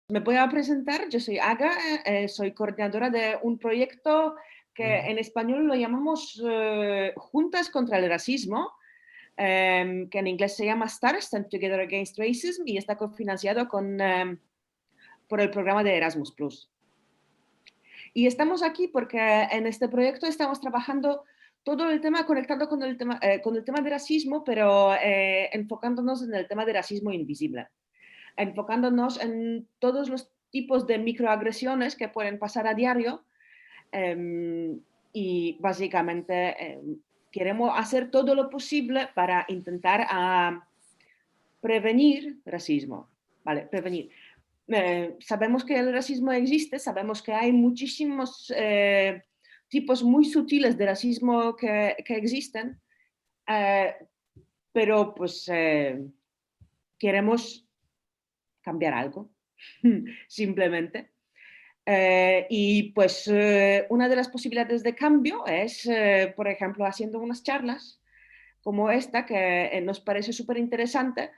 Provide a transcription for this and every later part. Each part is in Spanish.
Me voy a presentar, yo soy Aga, soy coordinadora de un proyecto que en español lo llamamos Juntas contra el Racismo, que en inglés se llama STAR, Stand Together Against Racism, y está cofinanciado por el programa de Erasmus+. Y estamos aquí porque en este proyecto estamos trabajando todo el tema conectado con el tema de racismo, pero enfocándonos en el tema de racismo invisible, enfocándonos en todos los tipos de microagresiones que pueden pasar a diario, y básicamente queremos hacer todo lo posible para intentar prevenir racismo, ¿vale? Prevenir. Sabemos que el racismo existe, sabemos que hay muchísimos tipos muy sutiles de racismo que existen, pero pues queremos cambiar algo, simplemente. Y pues una de las posibilidades de cambio es, por ejemplo, haciendo unas charlas como esta, que nos parece súper interesante,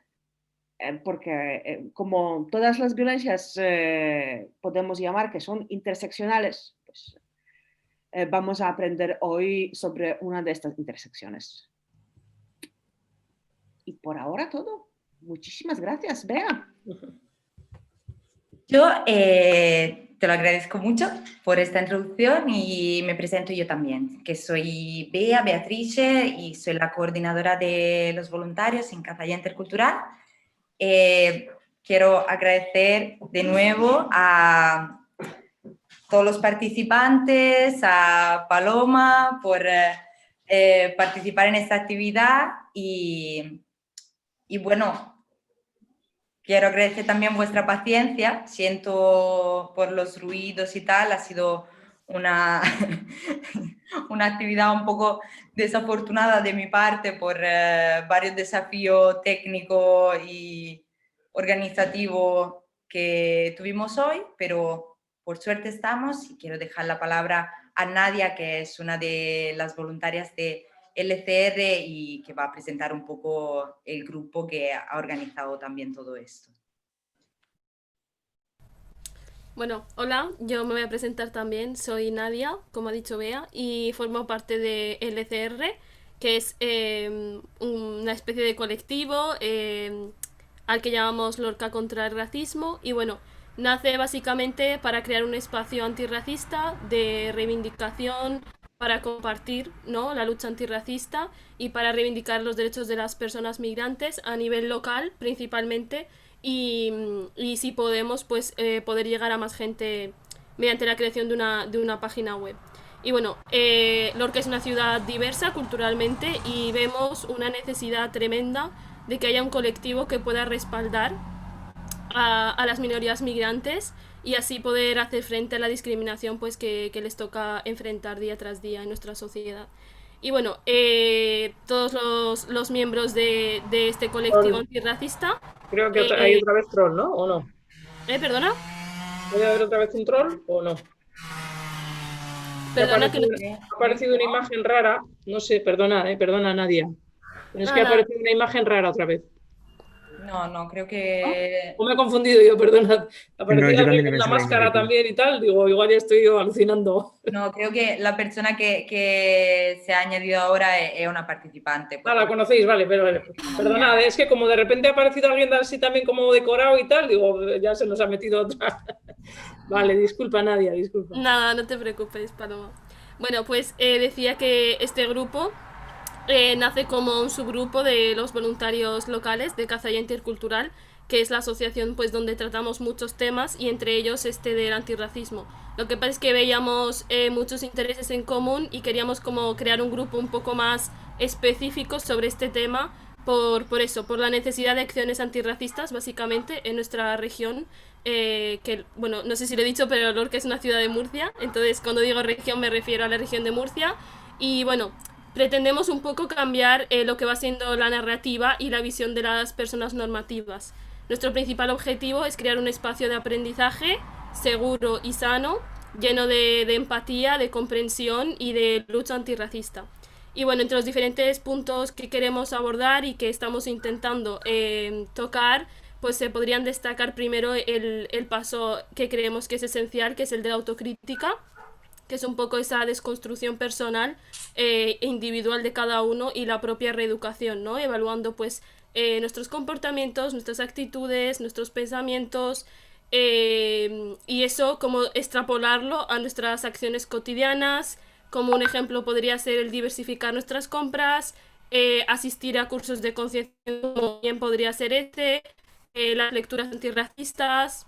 porque como todas las violencias podemos llamar que son interseccionales, pues vamos a aprender hoy sobre una de estas intersecciones. Y por ahora todo. Muchísimas gracias, Bea. Yo te lo agradezco mucho por esta introducción y me presento yo también, que soy Bea Beatrice y soy la coordinadora de los voluntarios en Cazalla Intercultural. Quiero agradecer de nuevo a todos los participantes, a Paloma por participar en esta actividad y bueno, quiero agradecer también vuestra paciencia. Siento por los ruidos y tal, ha sido una actividad un poco desafortunada de mi parte por varios desafíos técnicos y organizativos que tuvimos hoy, pero por suerte estamos y quiero dejar la palabra a Nadia, que es una de las voluntarias de LCR y que va a presentar un poco el grupo que ha organizado también todo esto. Bueno, hola, yo me voy a presentar también, soy Nadia, como ha dicho Bea, y formo parte de LCR, que es una especie de colectivo al que llamamos Lorca contra el Racismo, y bueno, nace básicamente para crear un espacio antirracista de reivindicación, para compartir, ¿no?, la lucha antirracista y para reivindicar los derechos de las personas migrantes a nivel local principalmente, y si podemos, pues poder llegar a más gente mediante la creación de una página web. Y bueno, Lorca es una ciudad diversa culturalmente y vemos una necesidad tremenda de que haya un colectivo que pueda respaldar a las minorías migrantes y así poder hacer frente a la discriminación pues que les toca enfrentar día tras día en nuestra sociedad. Y bueno, todos los miembros de este colectivo antirracista... Creo que hay otra vez troll, ¿no? ¿O no? ¿Perdona? ¿Puede haber otra vez un troll o no? Perdona, ha aparecido una imagen rara. No sé, perdona Nadia. Pero es que ha aparecido una imagen rara otra vez. No, creo que... ¿O me he confundido yo? Perdonad. Ha aparecido alguien con una máscara también y tal. Digo, igual ya estoy alucinando. No, creo que la persona que se ha añadido ahora es una participante. Ah, la conocéis, vale, pero perdonad, es que como de repente ha aparecido alguien así también como decorado y tal, digo, ya se nos ha metido otra. Vale, disculpa Nadia, disculpa. Nada, no te preocupes, Paloma. Bueno, pues decía que este grupo nace como un subgrupo de los voluntarios locales de Cazalla Intercultural, que es la asociación pues donde tratamos muchos temas y entre ellos este del antirracismo. Lo que pasa es que veíamos muchos intereses en común y queríamos como crear un grupo un poco más específico sobre este tema por eso, por la necesidad de acciones antirracistas básicamente en nuestra región, que bueno, no sé si lo he dicho, pero Lorca es una ciudad de Murcia, entonces cuando digo región me refiero a la región de Murcia y bueno, pretendemos un poco cambiar lo que va siendo la narrativa y la visión de las personas normativas. Nuestro principal objetivo es crear un espacio de aprendizaje seguro y sano, lleno de empatía, de comprensión y de lucha antirracista. Y bueno, entre los diferentes puntos que queremos abordar y que estamos intentando tocar, pues se podrían destacar primero el paso que creemos que es esencial, que es el de la autocrítica, que es un poco esa desconstrucción personal e individual de cada uno, y la propia reeducación, ¿no? Evaluando pues nuestros comportamientos, nuestras actitudes, nuestros pensamientos, y eso como extrapolarlo a nuestras acciones cotidianas. Como un ejemplo podría ser el diversificar nuestras compras, asistir a cursos de concienciación, como bien podría ser las lecturas antirracistas,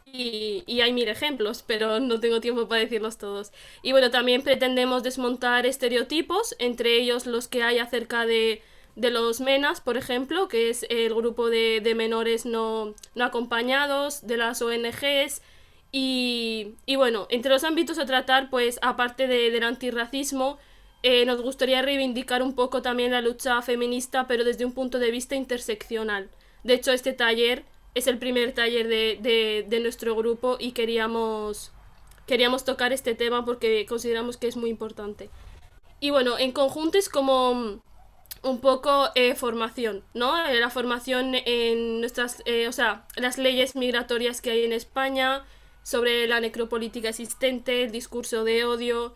y hay mil ejemplos, pero no tengo tiempo para decirlos todos. Y bueno, también pretendemos desmontar estereotipos, entre ellos los que hay acerca de los MENAs, por ejemplo, que es el grupo de menores no acompañados, de las ONGs. Y bueno, entre los ámbitos a tratar, pues aparte del antirracismo, nos gustaría reivindicar un poco también la lucha feminista, pero desde un punto de vista interseccional. De hecho, este taller es el primer taller de nuestro grupo, y queríamos tocar este tema porque consideramos que es muy importante. Y bueno, en conjunto es como un poco formación, ¿no? La formación en nuestras, o sea, las leyes migratorias que hay en España, sobre la necropolítica existente, el discurso de odio,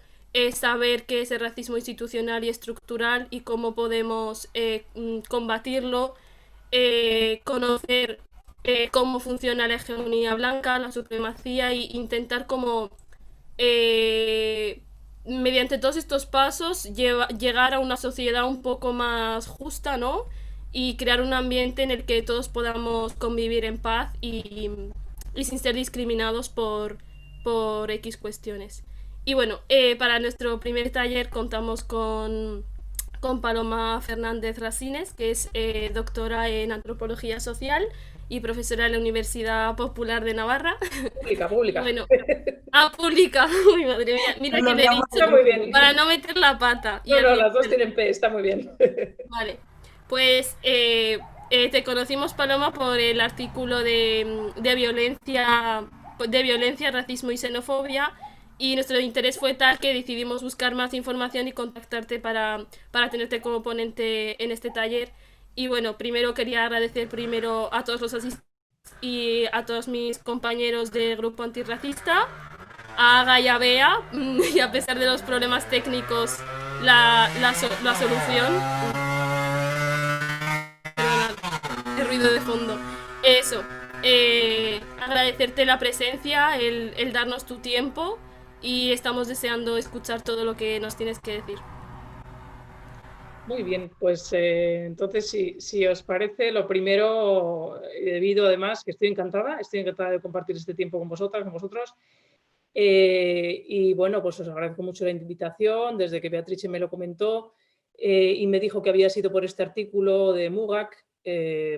saber qué es el racismo institucional y estructural y cómo podemos combatirlo, conocer cómo funciona la hegemonía blanca, la supremacía, e intentar como mediante todos estos pasos llegar a una sociedad un poco más justa, ¿no? Y crear un ambiente en el que todos podamos convivir en paz y sin ser discriminados por X cuestiones. Y bueno, para nuestro primer taller contamos con Paloma Fernández Rasines, que es doctora en Antropología Social y profesora en la Universidad Popular de Navarra. Pública. Bueno, pública. Uy, madre mía. Mira No, que le he no, dicho, está muy bien. para no meter la pata. No, las dos tienen P, está muy bien. Vale, pues te conocimos, Paloma, por el artículo de violencia, racismo y xenofobia, y nuestro interés fue tal que decidimos buscar más información y contactarte para tenerte como ponente en este taller. Y bueno, primero quería agradecer a todos los asistentes y a todos mis compañeros del grupo antirracista, a Aga y a Bea, y a pesar de los problemas técnicos, la solución. Perdona, el ruido de fondo. Eso. Agradecerte la presencia, el darnos tu tiempo, y estamos deseando escuchar todo lo que nos tienes que decir. Muy bien, pues entonces si os parece, lo primero, debido además que estoy encantada de compartir este tiempo con vosotras, con vosotros, y bueno, pues os agradezco mucho la invitación, desde que Beatrice me lo comentó y me dijo que había sido por este artículo de Mugak,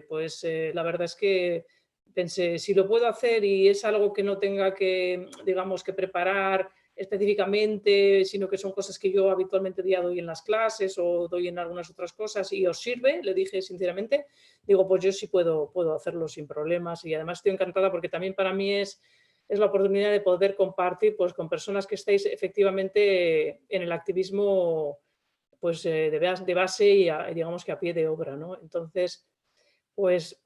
pues la verdad es que pensé, si lo puedo hacer y es algo que no tenga que, digamos, que preparar específicamente, sino que son cosas que yo habitualmente ya doy en las clases o doy en algunas otras cosas y os sirve, le dije sinceramente, digo, pues yo sí puedo hacerlo sin problemas, y además estoy encantada porque también para mí es la oportunidad de poder compartir pues, con personas que estáis efectivamente en el activismo pues, de base y digamos que a pie de obra, ¿no? Entonces, pues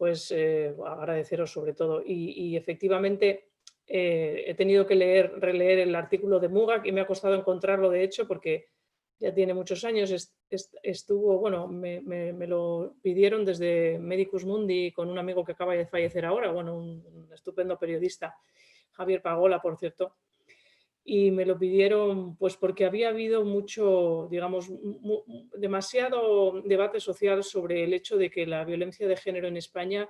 agradeceros sobre todo. Y efectivamente he tenido que releer el artículo de Mugak y me ha costado encontrarlo, de hecho, porque ya tiene muchos años. Estuvo, bueno, me lo pidieron desde Medicus Mundi con un amigo que acaba de fallecer ahora, bueno, un estupendo periodista, Javier Pagola, por cierto. Y me lo pidieron pues porque había habido mucho, digamos, demasiado debate social sobre el hecho de que la violencia de género en España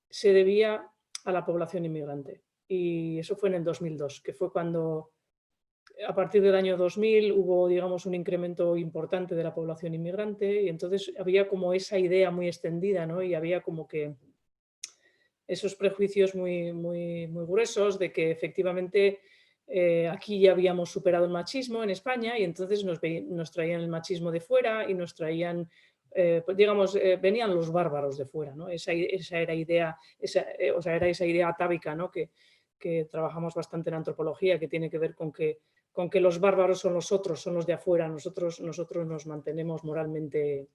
se debía a la población inmigrante. Y eso fue en el 2002, que fue cuando a partir del año 2000 hubo, digamos, un incremento importante de la población inmigrante, y entonces había como esa idea muy extendida, ¿no? Y había como que esos prejuicios muy, muy, muy gruesos de que efectivamente aquí ya habíamos superado el machismo en España, y entonces nos traían el machismo de fuera y nos traían, pues digamos, venían los bárbaros de fuera, ¿no? Esa era idea, era esa idea atávica, ¿no? Que trabajamos bastante en antropología, que tiene que ver con que los bárbaros son los otros, son los de afuera, nosotros nos mantenemos moralmente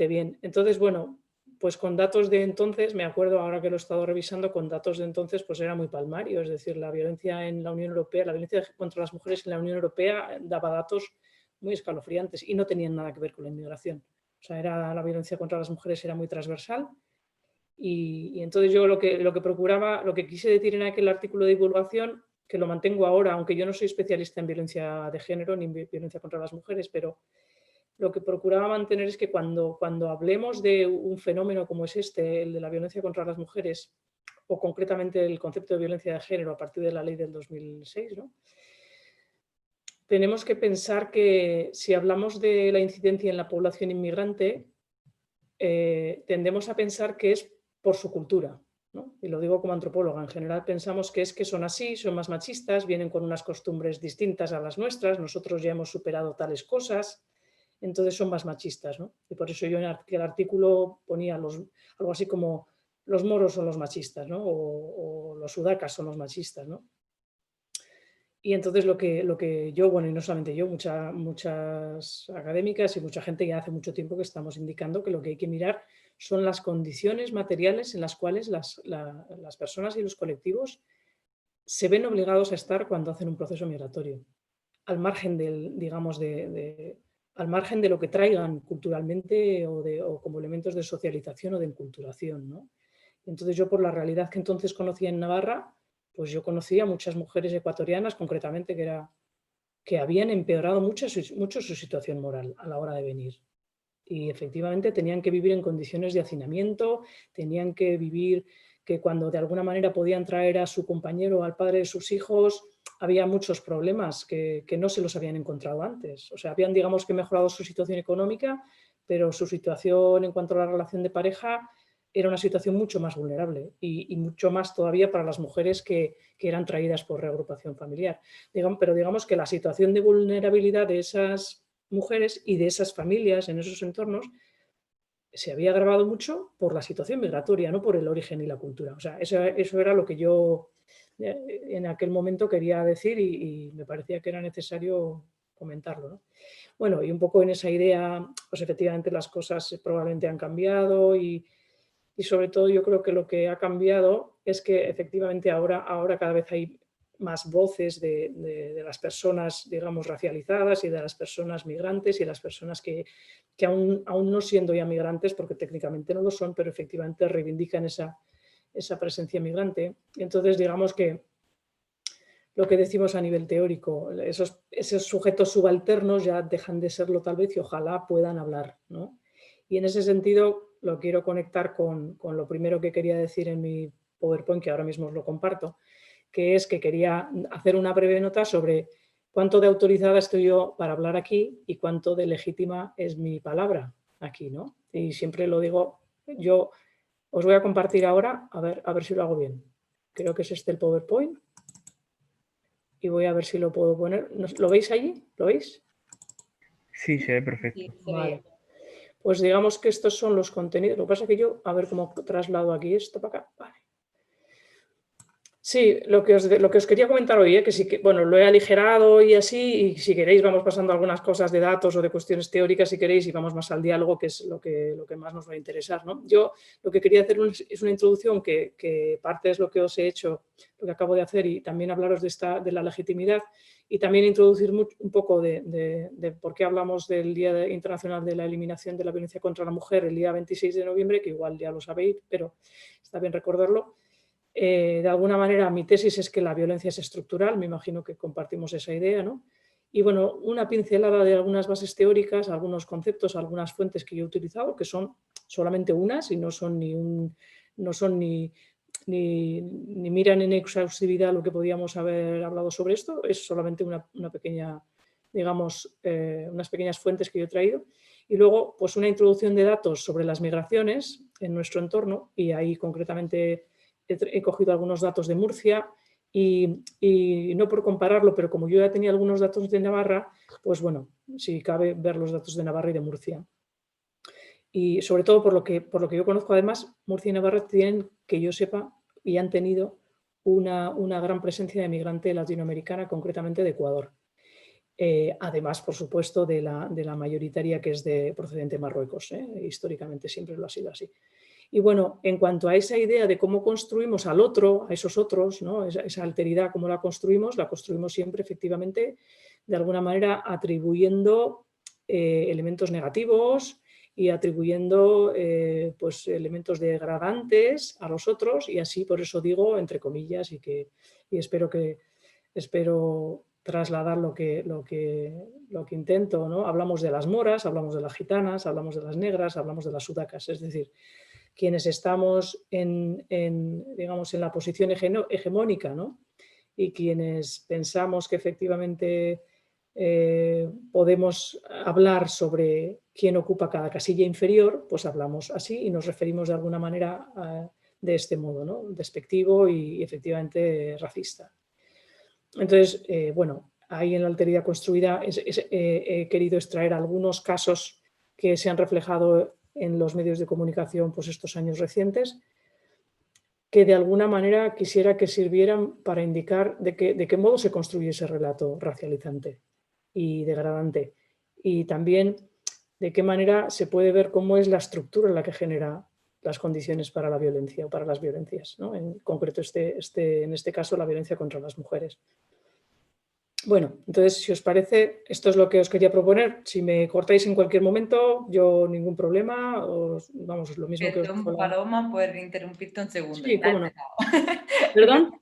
bien. Entonces, bueno, pues con datos de entonces, me acuerdo ahora que lo he estado revisando, con datos de entonces pues era muy palmario, es decir, la violencia en la Unión Europea, la violencia contra las mujeres en la Unión Europea daba datos muy escalofriantes y no tenían nada que ver con la inmigración. O sea, la violencia contra las mujeres era muy transversal y entonces yo lo que procuraba, lo que quise decir en aquel artículo de divulgación, que lo mantengo ahora, aunque yo no soy especialista en violencia de género ni violencia contra las mujeres, pero lo que procuraba mantener es que cuando hablemos de un fenómeno como es este, el de la violencia contra las mujeres, o concretamente el concepto de violencia de género a partir de la ley del 2006, ¿no? Tenemos que pensar que si hablamos de la incidencia en la población inmigrante, tendemos a pensar que es por su cultura, ¿no? Y lo digo como antropóloga, en general pensamos que es que son así, son más machistas, vienen con unas costumbres distintas a las nuestras, nosotros ya hemos superado tales cosas, entonces son más machistas, ¿no? Y por eso yo en el artículo ponía algo así como los moros son los machistas, ¿no? O los sudacas son los machistas, ¿no? Y entonces lo que yo, bueno, y no solamente yo, muchas académicas y mucha gente ya hace mucho tiempo que estamos indicando que lo que hay que mirar son las condiciones materiales en las cuales las personas y los colectivos se ven obligados a estar cuando hacen un proceso migratorio, al margen digamos, al margen de lo que traigan culturalmente o como elementos de socialización o de enculturación, ¿no? Entonces yo, por la realidad que entonces conocía en Navarra, pues yo conocía a muchas mujeres ecuatorianas concretamente que habían empeorado mucho su situación moral a la hora de venir. Y efectivamente tenían que vivir en condiciones de hacinamiento, tenían que vivir que cuando de alguna manera podían traer a su compañero o al padre de sus hijos, había muchos problemas que no se los habían encontrado antes. O sea, habían, digamos, que mejorado su situación económica, pero su situación en cuanto a la relación de pareja era una situación mucho más vulnerable y mucho más todavía para las mujeres que eran traídas por reagrupación familiar. Pero digamos que la situación de vulnerabilidad de esas mujeres y de esas familias en esos entornos se había agravado mucho por la situación migratoria, no por el origen y la cultura. O sea, eso era lo que yo en aquel momento quería decir y me parecía que era necesario comentarlo, ¿no? Bueno, y un poco en esa idea, pues efectivamente las cosas probablemente han cambiado y sobre todo yo creo que lo que ha cambiado es que efectivamente ahora cada vez hay más voces de las personas, digamos, racializadas y de las personas migrantes y de las personas que aún no siendo ya migrantes, porque técnicamente no lo son, pero efectivamente reivindican esa presencia migrante. Entonces, digamos que lo que decimos a nivel teórico, esos sujetos subalternos ya dejan de serlo tal vez y ojalá puedan hablar, ¿no? Y en ese sentido lo quiero conectar con lo primero que quería decir en mi PowerPoint, que ahora mismo os lo comparto, que es que quería hacer una breve nota sobre cuánto de autorizada estoy yo para hablar aquí y cuánto de legítima es mi palabra aquí, ¿no? Y siempre lo digo, yo os voy a compartir ahora, a ver si lo hago bien. Creo que es este el PowerPoint. Y voy a ver si lo puedo poner. ¿Lo veis allí? ¿Lo veis? Sí, se ve perfecto. Sí, Vale. Pues digamos que estos son los contenidos. Lo que pasa es que yo, a ver cómo traslado aquí esto para acá. Vale. Sí, lo que os quería comentar hoy, que sí que, bueno, lo he aligerado y así, y si queréis vamos pasando algunas cosas de datos o de cuestiones teóricas si queréis y vamos más al diálogo, que es lo que más nos va a interesar, ¿no? Yo lo que quería hacer es una introducción que parte es lo que os he hecho, lo que acabo de hacer y también hablaros de la legitimidad y también introducir un poco de por qué hablamos del Día Internacional de la Eliminación de la Violencia contra la Mujer el día 26 de noviembre, que igual ya lo sabéis, pero está bien recordarlo. De alguna manera mi tesis es que la violencia es estructural, me imagino que compartimos esa idea, ¿no? Y bueno, una pincelada de algunas bases teóricas, algunos conceptos, algunas fuentes que yo he utilizado, que son solamente unas y no son ni miran en exhaustividad lo que podíamos haber hablado sobre esto, es solamente una pequeña, digamos, unas pequeñas fuentes que yo he traído. Y luego, pues una introducción de datos sobre las migraciones en nuestro entorno y ahí concretamente he cogido algunos datos de Murcia y no por compararlo, pero como yo ya tenía algunos datos de Navarra, pues bueno, si cabe ver los datos de Navarra y de Murcia. Y sobre todo por lo que yo conozco, además, Murcia y Navarra tienen, que yo sepa, y han tenido una gran presencia de migrante latinoamericana, concretamente de Ecuador. Además, por supuesto, de la mayoritaria que es de procedente de Marruecos, históricamente siempre lo ha sido así. Y bueno, en cuanto a esa idea de cómo construimos al otro, a esos otros, ¿no? Esa alteridad, cómo la construimos siempre efectivamente de alguna manera atribuyendo elementos negativos y atribuyendo pues, elementos degradantes a los otros, y así por eso digo entre comillas y espero trasladar lo que intento, ¿no? Hablamos de las moras, hablamos de las gitanas, hablamos de las negras, hablamos de las sudacas, es decir, quienes estamos digamos, en la posición hegemónica, ¿no? Y quienes pensamos que efectivamente podemos hablar sobre quién ocupa cada casilla inferior, pues hablamos así y nos referimos de alguna manera de este modo, ¿no? Despectivo y efectivamente racista. Entonces, bueno, ahí en la alteridad construida he querido extraer algunos casos que se han reflejado en los medios de comunicación pues estos años recientes, que de alguna manera quisiera que sirvieran para indicar de qué modo se construye ese relato racializante y degradante, y también de qué manera se puede ver cómo es la estructura en la que genera las condiciones para la violencia o para las violencias, ¿no? En concreto en este caso la violencia contra las mujeres. Bueno, entonces, si os parece, esto es lo que os quería proponer. Si me cortáis en cualquier momento, yo ningún problema. Vamos, lo mismo que os... Perdón, Paloma, por interrumpirte un segundo. Sí, cómo no. ¿Perdón?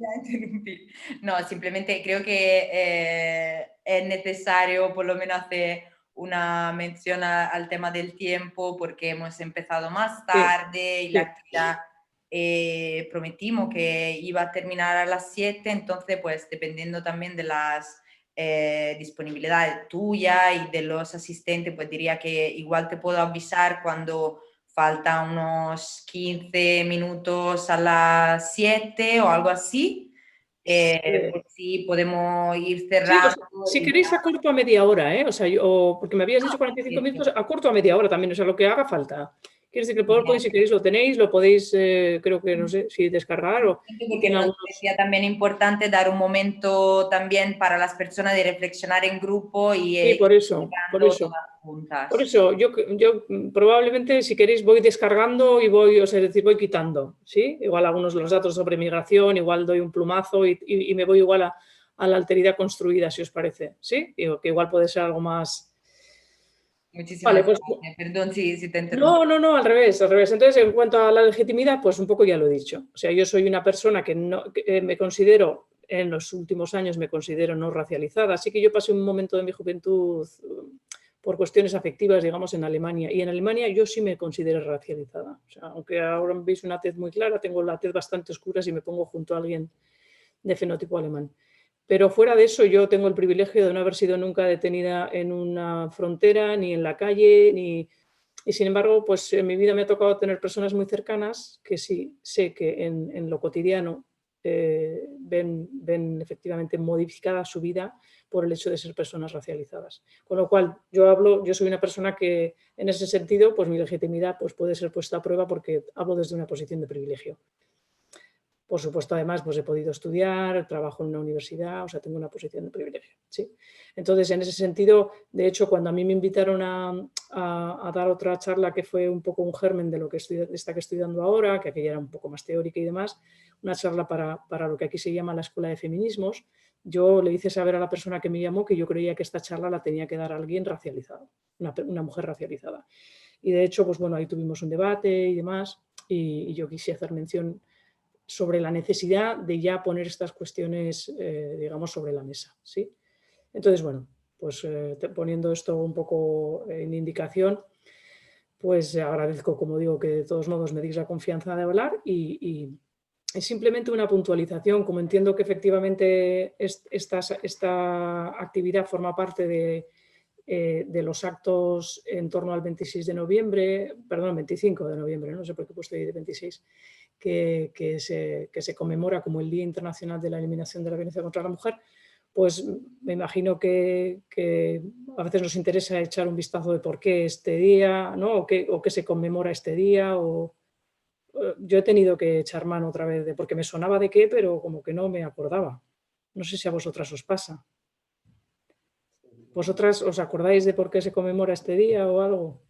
No, simplemente creo que es necesario por lo menos hacer una mención al tema del tiempo, porque hemos empezado más tarde y la actividad prometimos que iba a terminar a las 7, entonces pues dependiendo también de las disponibilidad tuya y de los asistentes, pues diría que igual te puedo avisar cuando faltan unos 15 minutos a las 7 o algo así, por si podemos ir cerrando. Sí, si queréis acorto a media hora, o sea, porque me habías dicho 45 minutos, acorto a media hora también, o sea, lo que haga falta. Quiere decir que el PowerPoint, si queréis, lo tenéis, lo podéis, creo que, no sé, si descargar o... Porque nos parecía también importante dar un momento también para las personas de reflexionar en grupo y... Sí, por eso. Por eso, yo probablemente, si queréis, voy descargando y voy, o sea, es decir, voy quitando, ¿sí? Igual algunos de los datos sobre migración, igual doy un plumazo y me voy igual a la alteridad construida, si os parece, ¿sí? Digo, que igual puede ser algo más... Muchísimas gracias. Perdón si te interrumpo. No, al revés. Entonces, en cuanto a la legitimidad, pues un poco ya lo he dicho. O sea, yo soy una persona que me considero, en los últimos años me considero no racializada, así que yo pasé un momento de mi juventud por cuestiones afectivas, digamos, en Alemania, y en Alemania yo sí me considero racializada. O sea, aunque ahora veis una tez muy clara, tengo la tez bastante oscura si me pongo junto a alguien de fenotipo alemán. Pero fuera de eso, yo tengo el privilegio de no haber sido nunca detenida en una frontera, ni en la calle, y sin embargo, pues en mi vida me ha tocado tener personas muy cercanas que sí sé que en lo cotidiano ven efectivamente modificada su vida por el hecho de ser personas racializadas. Con lo cual, yo soy una persona que en ese sentido, pues mi legitimidad pues, puede ser puesta a prueba porque hablo desde una posición de privilegio. Por supuesto, además, pues he podido estudiar, trabajo en una universidad, o sea, tengo una posición de privilegio, ¿sí? Entonces, en ese sentido, de hecho, cuando a mí me invitaron a dar otra charla que fue un poco un germen de lo que estoy dando ahora, que aquella era un poco más teórica y demás, una charla para lo que aquí se llama la Escuela de Feminismos, yo le hice saber a la persona que me llamó que yo creía que esta charla la tenía que dar alguien racializado, una mujer racializada. Y de hecho, pues bueno, ahí tuvimos un debate y demás, y yo quise hacer mención sobre la necesidad de ya poner estas cuestiones, digamos, sobre la mesa, ¿sí? Entonces, bueno, pues poniendo esto un poco en indicación, pues agradezco, como digo, que de todos modos me deis la confianza de hablar y es simplemente una puntualización, como entiendo que efectivamente esta actividad forma parte de los actos en torno al 26 de noviembre, perdón, 25 de noviembre, no sé por qué he puesto ahí de 26, que se conmemora como el Día Internacional de la Eliminación de la Violencia contra la Mujer, pues me imagino que a veces nos interesa echar un vistazo de por qué este día, ¿no? o qué se conmemora este día, yo he tenido que echar mano otra vez de porque me sonaba de qué, pero como que no me acordaba. No sé si a vosotras os pasa. ¿Vosotras os acordáis de por qué se conmemora este día o algo?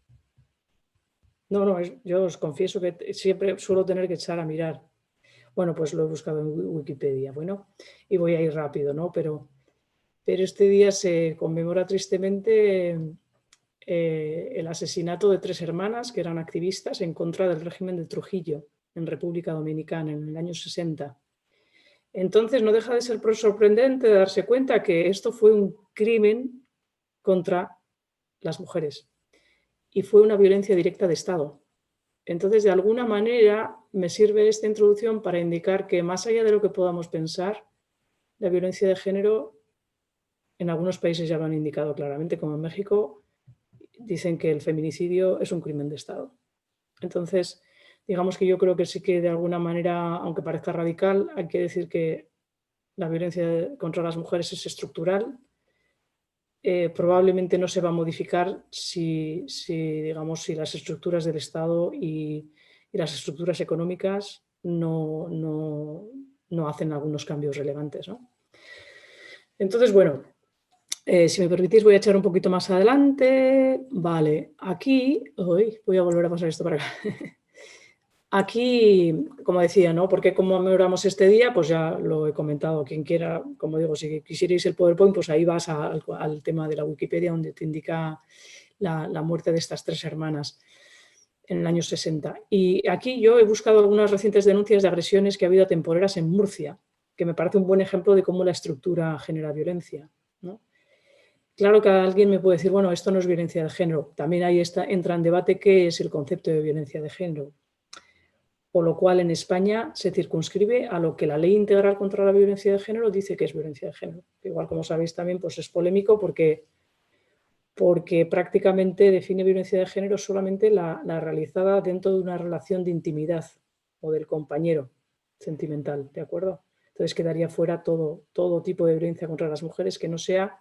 No, no, yo os confieso que siempre suelo tener que echar a mirar. Bueno, pues lo he buscado en Wikipedia, bueno, y voy a ir rápido, ¿no? Pero este día se conmemora tristemente el asesinato de 3 hermanas que eran activistas en contra del régimen de Trujillo en República Dominicana en el año 60. Entonces no deja de ser sorprendente darse cuenta que esto fue un crimen contra las mujeres y fue una violencia directa de Estado. Entonces, de alguna manera, me sirve esta introducción para indicar que más allá de lo que podamos pensar, la violencia de género, en algunos países ya lo han indicado claramente, como en México, dicen que el feminicidio es un crimen de Estado. Entonces, digamos que yo creo que sí que de alguna manera, aunque parezca radical, hay que decir que la violencia contra las mujeres es estructural. Probablemente no se va a modificar si las estructuras del Estado y las estructuras económicas no hacen algunos cambios relevantes, ¿no? Entonces, bueno, si me permitís voy a echar un poquito más adelante. Vale, aquí, voy a volver a pasar esto para acá. Aquí, como decía, ¿no? Porque conmemoramos este día, pues ya lo he comentado. Quien quiera, como digo, si quisierais el PowerPoint, pues ahí vas al tema de la Wikipedia, donde te indica la muerte de estas 3 hermanas en el año 60. Y aquí yo he buscado algunas recientes denuncias de agresiones que ha habido a temporeras en Murcia, que me parece un buen ejemplo de cómo la estructura genera violencia, ¿no? Claro que alguien me puede decir, bueno, esto no es violencia de género. También ahí entra en debate qué es el concepto de violencia de género. Por lo cual en España se circunscribe a lo que la Ley Integral contra la Violencia de Género dice que es violencia de género. Igual, como sabéis también, pues es polémico porque prácticamente define violencia de género solamente la realizada dentro de una relación de intimidad o del compañero sentimental, ¿de acuerdo? Entonces quedaría fuera todo tipo de violencia contra las mujeres que no sea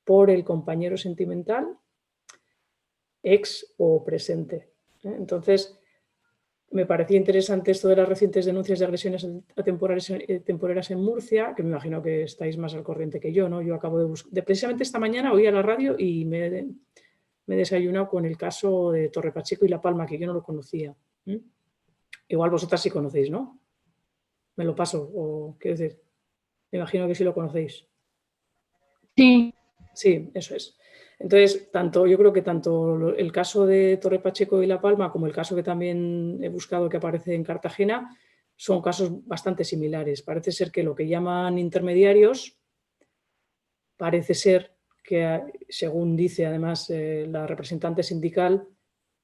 por el compañero sentimental, ex o presente, ¿eh? Entonces, me parecía interesante esto de las recientes denuncias de agresiones temporeras en Murcia, que me imagino que estáis más al corriente que yo, ¿no? Yo acabo de buscar, precisamente esta mañana oí a la radio y me he desayunado con el caso de Torre Pacheco y La Palma, que yo no lo conocía. Igual vosotras sí conocéis, ¿no? Me lo paso, o quiero decir, me imagino que sí lo conocéis. Sí. Sí, eso es. Entonces, yo creo que tanto el caso de Torre Pacheco y La Palma como el caso que también he buscado que aparece en Cartagena son casos bastante similares. Parece ser que lo que llaman intermediarios, parece ser que, según dice además la representante sindical,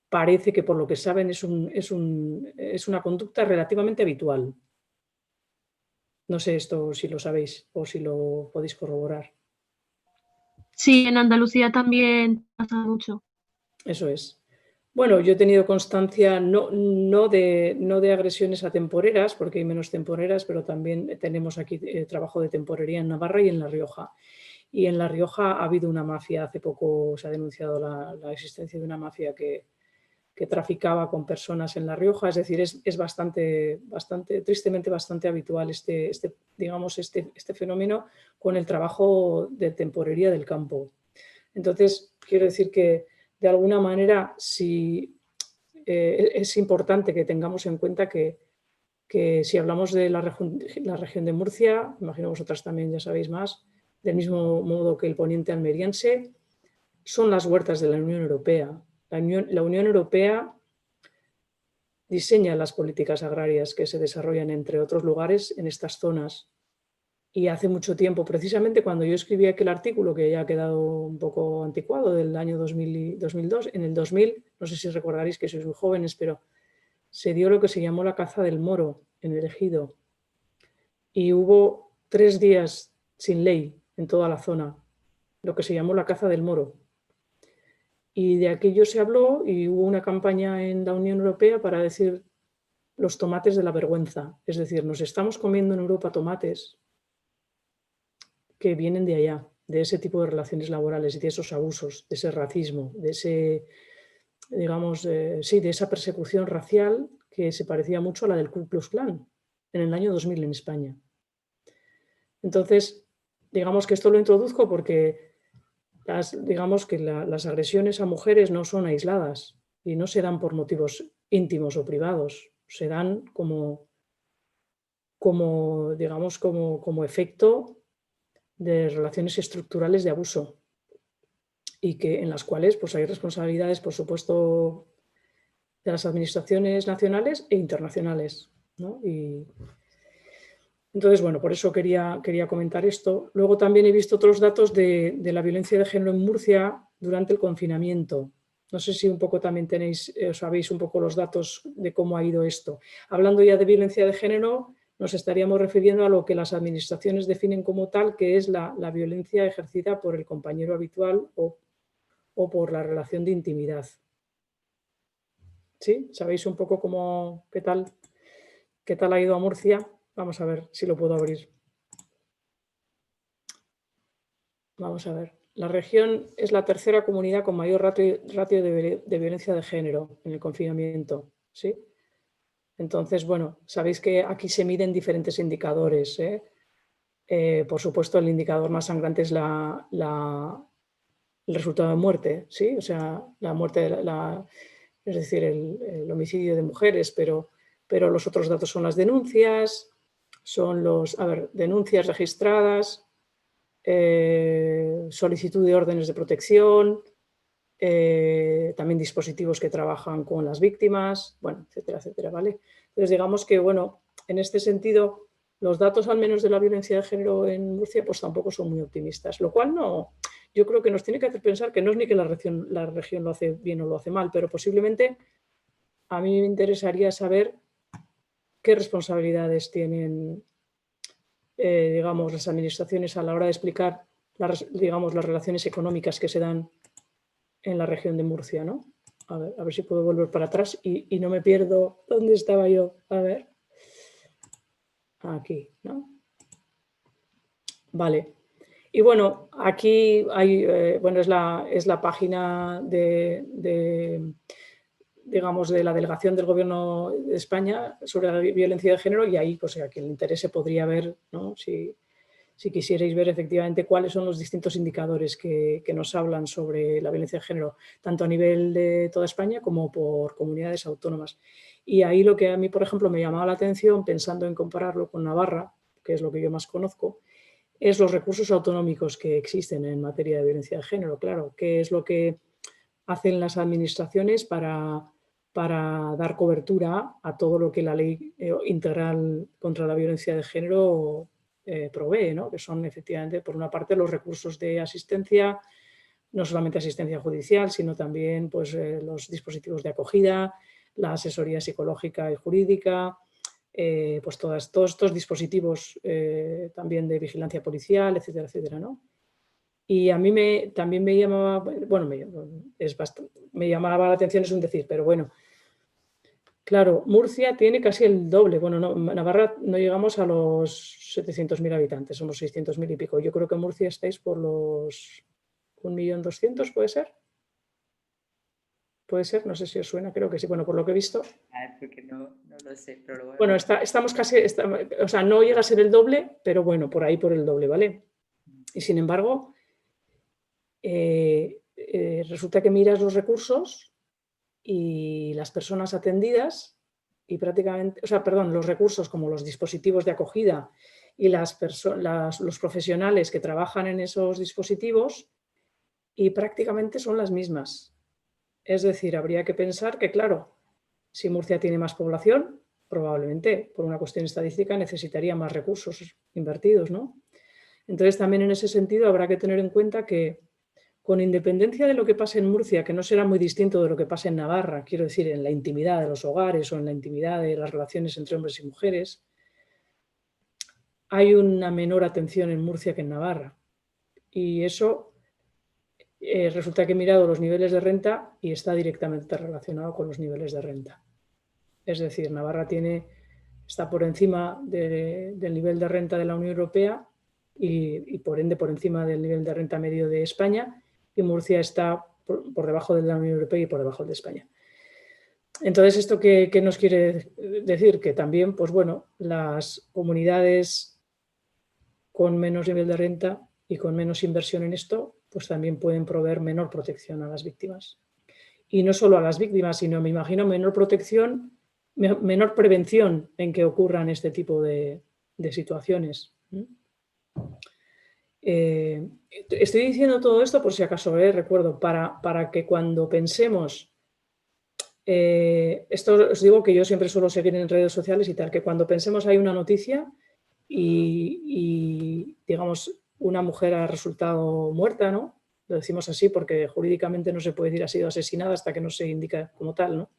parece que por lo que saben es una conducta relativamente habitual. No sé esto si lo sabéis o si lo podéis corroborar. Sí, en Andalucía también pasa mucho. Eso es. Bueno, yo he tenido constancia no de agresiones a temporeras, porque hay menos temporeras, pero también tenemos aquí trabajo de temporería en Navarra y en La Rioja. Y en La Rioja ha habido una mafia, hace poco se ha denunciado la existencia de una mafia que traficaba con personas en La Rioja, es decir, es bastante, tristemente bastante habitual este fenómeno con el trabajo de temporería del campo. Entonces, quiero decir que de alguna manera sí, es importante que tengamos en cuenta que si hablamos de la región de Murcia, imagino vosotras también ya sabéis más, del mismo modo que el poniente almeriense, son las huertas de la Unión Europea. La Unión Europea diseña las políticas agrarias que se desarrollan, entre otros lugares, en estas zonas. Y hace mucho tiempo, precisamente cuando yo escribí aquel artículo, que ya ha quedado un poco anticuado, del año 2002, en el 2000, no sé si recordaréis que sois muy jóvenes, pero se dio lo que se llamó la caza del moro en el ejido. Y hubo 3 días sin ley en toda la zona, lo que se llamó la caza del moro. Y de aquello se habló y hubo una campaña en la Unión Europea para decir los tomates de la vergüenza. Es decir, nos estamos comiendo en Europa tomates que vienen de allá, de ese tipo de relaciones laborales y de esos abusos, de ese racismo, de ese, digamos, de esa persecución racial que se parecía mucho a la del Ku Klux Klan en el año 2000 en España. Entonces, digamos que esto lo introduzco porque digamos que las agresiones a mujeres no son aisladas y no se dan por motivos íntimos o privados, se dan digamos, como efecto de relaciones estructurales de abuso y en las cuales pues, hay responsabilidades, por supuesto, de las administraciones nacionales e internacionales, ¿no? Entonces, bueno, por eso quería comentar esto. Luego también he visto otros datos de la violencia de género en Murcia durante el confinamiento. No sé si un poco también sabéis un poco los datos de cómo ha ido esto. Hablando ya de violencia de género, nos estaríamos refiriendo a lo que las administraciones definen como tal, que es la violencia ejercida por el compañero habitual o por la relación de intimidad. ¿Sí? ¿Sabéis un poco qué tal ha ido a Murcia? Vamos a ver si lo puedo abrir. Vamos a ver. La región es la tercera comunidad con mayor ratio de violencia de género en el confinamiento, ¿sí? Entonces, bueno, sabéis que aquí se miden diferentes indicadores, ¿eh? Por supuesto, el indicador más sangrante es el resultado de muerte, ¿sí? O sea, la muerte, es decir, el homicidio de mujeres, pero los otros datos son las denuncias, son denuncias registradas, solicitud de órdenes de protección, también dispositivos que trabajan con las víctimas, bueno, etcétera, etcétera, ¿vale? Entonces, digamos que, bueno, en este sentido, los datos al menos de la violencia de género en Murcia, pues tampoco son muy optimistas, lo cual yo creo que nos tiene que hacer pensar que no es ni que la región lo hace bien o lo hace mal, pero posiblemente a mí me interesaría saber qué responsabilidades tienen, digamos, las administraciones a la hora de explicar, digamos, las relaciones económicas que se dan en la región de Murcia, ¿no? A ver si puedo volver para atrás y no me pierdo. ¿Dónde estaba yo? A ver. Aquí, ¿no? Vale. Y bueno, aquí hay, es la página digamos, de la delegación del Gobierno de España sobre la violencia de género, y ahí, pues, a quien le interese podría ver, ¿no? Si quisierais ver efectivamente cuáles son los distintos indicadores que nos hablan sobre la violencia de género, tanto a nivel de toda España como por comunidades autónomas. Y ahí lo que a mí, por ejemplo, me llamaba la atención, pensando en compararlo con Navarra, que es lo que yo más conozco, es los recursos autonómicos que existen en materia de violencia de género. Claro, qué es lo que hacen las administraciones para dar cobertura a todo lo que la Ley Integral contra la Violencia de Género provee, ¿no? Que son efectivamente, por una parte, los recursos de asistencia, no solamente asistencia judicial, sino también pues, los dispositivos de acogida, la asesoría psicológica y jurídica, pues todos estos dispositivos también de vigilancia policial, etcétera, etcétera, ¿no? Y a mí también me llamaba, bueno, me llamaba la atención, es un decir, pero bueno, claro, Murcia tiene casi el doble. Bueno, no, Navarra no llegamos a los 700.000 habitantes, somos 600.000 y pico. Yo creo que en Murcia estáis por los 1.200.000, ¿puede ser? ¿Puede ser? No sé si os suena, creo que sí. Bueno, por lo que he visto. Porque no lo sé, pero bueno, estamos casi, o sea, no llega a ser el doble, pero bueno, por ahí por el doble, ¿vale? Y sin embargo, resulta que miras los recursos y las personas atendidas y prácticamente, o sea, perdón, los recursos como los dispositivos de acogida y los profesionales que trabajan en esos dispositivos y prácticamente son las mismas. Es decir, habría que pensar que, claro, si Murcia tiene más población, probablemente por una cuestión estadística necesitaría más recursos invertidos, ¿no? Entonces, también en ese sentido habrá que tener en cuenta que, con independencia de lo que pase en Murcia, que no será muy distinto de lo que pase en Navarra, quiero decir, en la intimidad de los hogares o en la intimidad de las relaciones entre hombres y mujeres, hay una menor atención en Murcia que en Navarra. Y eso resulta que he mirado los niveles de renta y está directamente relacionado con los niveles de renta. Es decir, Navarra está por encima del nivel de renta de la Unión Europea y por ende por encima del nivel de renta medio de España, y Murcia está por debajo de la Unión Europea y por debajo de España. Entonces, ¿esto qué nos quiere decir? Que también, pues bueno, las comunidades con menos nivel de renta y con menos inversión en esto, pues también pueden proveer menor protección a las víctimas. y no solo a las víctimas, sino me imagino menor protección, menor prevención en que ocurran este tipo de situaciones. Estoy diciendo todo esto por si acaso, recuerdo, para que cuando pensemos, esto os digo que yo siempre suelo seguir en redes sociales y tal, que cuando pensemos hay una noticia y digamos, una mujer ha resultado muerta, ¿no? Lo decimos así porque jurídicamente no se puede decir ha sido asesinada hasta que no se indica como tal, ¿no?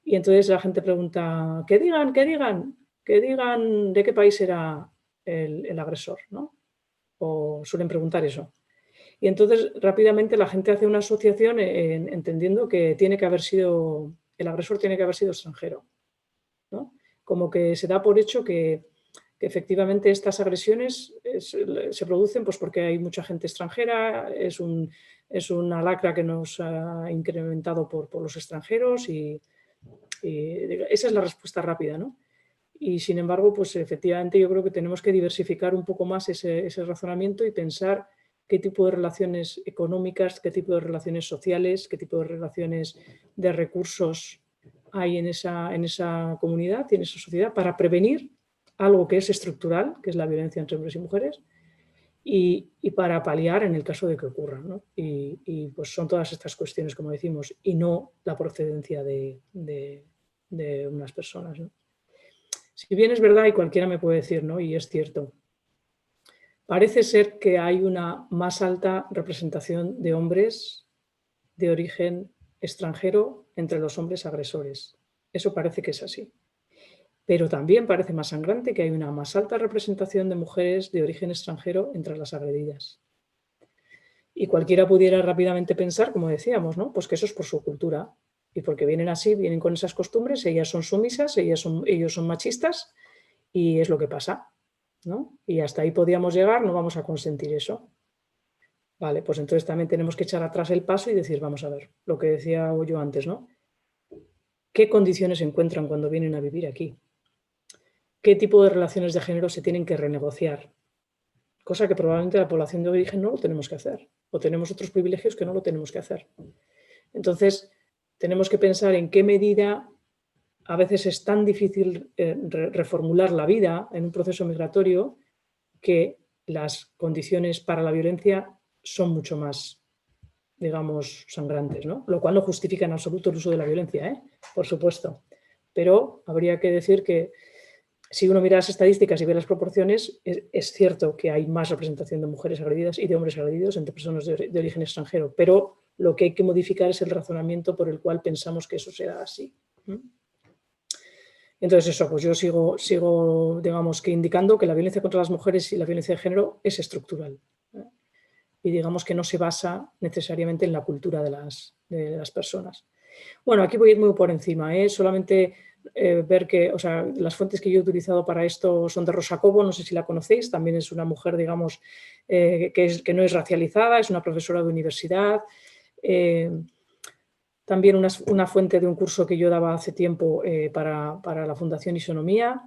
Y entonces la gente pregunta, que digan de qué país era el agresor, ¿no? O suelen preguntar eso. Y entonces rápidamente la gente hace una asociación entendiendo que tiene que haber sido, el agresor tiene que haber sido extranjero, ¿no? Como que se da por hecho que efectivamente estas agresiones se producen pues porque hay mucha gente extranjera, es una lacra que nos ha incrementado por los extranjeros y esa es la respuesta rápida, ¿no? Y sin embargo, pues efectivamente yo creo que tenemos que diversificar un poco más ese razonamiento y pensar qué tipo de relaciones económicas, qué tipo de relaciones sociales, qué tipo de relaciones de recursos hay en esa comunidad y en esa sociedad para prevenir algo que es estructural, que es la violencia entre hombres y mujeres, y para paliar en el caso de que ocurra, ¿no? Y pues son todas estas cuestiones, como decimos, y no la procedencia de unas personas, ¿no? Si bien es verdad y cualquiera me puede decir, ¿no? Y es cierto, parece ser que hay una más alta representación de hombres de origen extranjero entre los hombres agresores. Eso parece que es así. Pero también parece más sangrante que hay una más alta representación de mujeres de origen extranjero entre las agredidas. Y cualquiera pudiera rápidamente pensar, como decíamos, ¿no? Pues que eso es por su cultura. Y porque vienen así, vienen con esas costumbres, ellas son sumisas, ellos son machistas y es lo que pasa, ¿no? Y hasta ahí podíamos llegar, no vamos a consentir eso. Vale, pues entonces también tenemos que echar atrás el paso y decir, vamos a ver, lo que decía yo antes, ¿no? ¿Qué condiciones se encuentran cuando vienen a vivir aquí? ¿Qué tipo de relaciones de género se tienen que renegociar? Cosa que probablemente la población de origen no lo tenemos que hacer. O tenemos otros privilegios que no lo tenemos que hacer. Entonces, tenemos que pensar en qué medida a veces es tan difícil reformular la vida en un proceso migratorio que las condiciones para la violencia son mucho más, digamos, sangrantes, ¿no? Lo cual no justifica en absoluto el uso de la violencia, por supuesto. Pero habría que decir que si uno mira las estadísticas y ve las proporciones, es cierto que hay más representación de mujeres agredidas y de hombres agredidos entre personas de origen extranjero, pero lo que hay que modificar es el razonamiento por el cual pensamos que eso será así. Entonces eso, pues yo sigo, digamos, que indicando que la violencia contra las mujeres y la violencia de género es estructural. Y digamos que no se basa necesariamente en la cultura de las personas. Bueno, aquí voy a ir muy por encima, solamente ver que, o sea, las fuentes que yo he utilizado para esto son de Rosa Cobo, no sé si la conocéis, también es una mujer, digamos, que no es racializada, es una profesora de universidad. También una fuente de un curso que yo daba hace tiempo para la Fundación Isonomía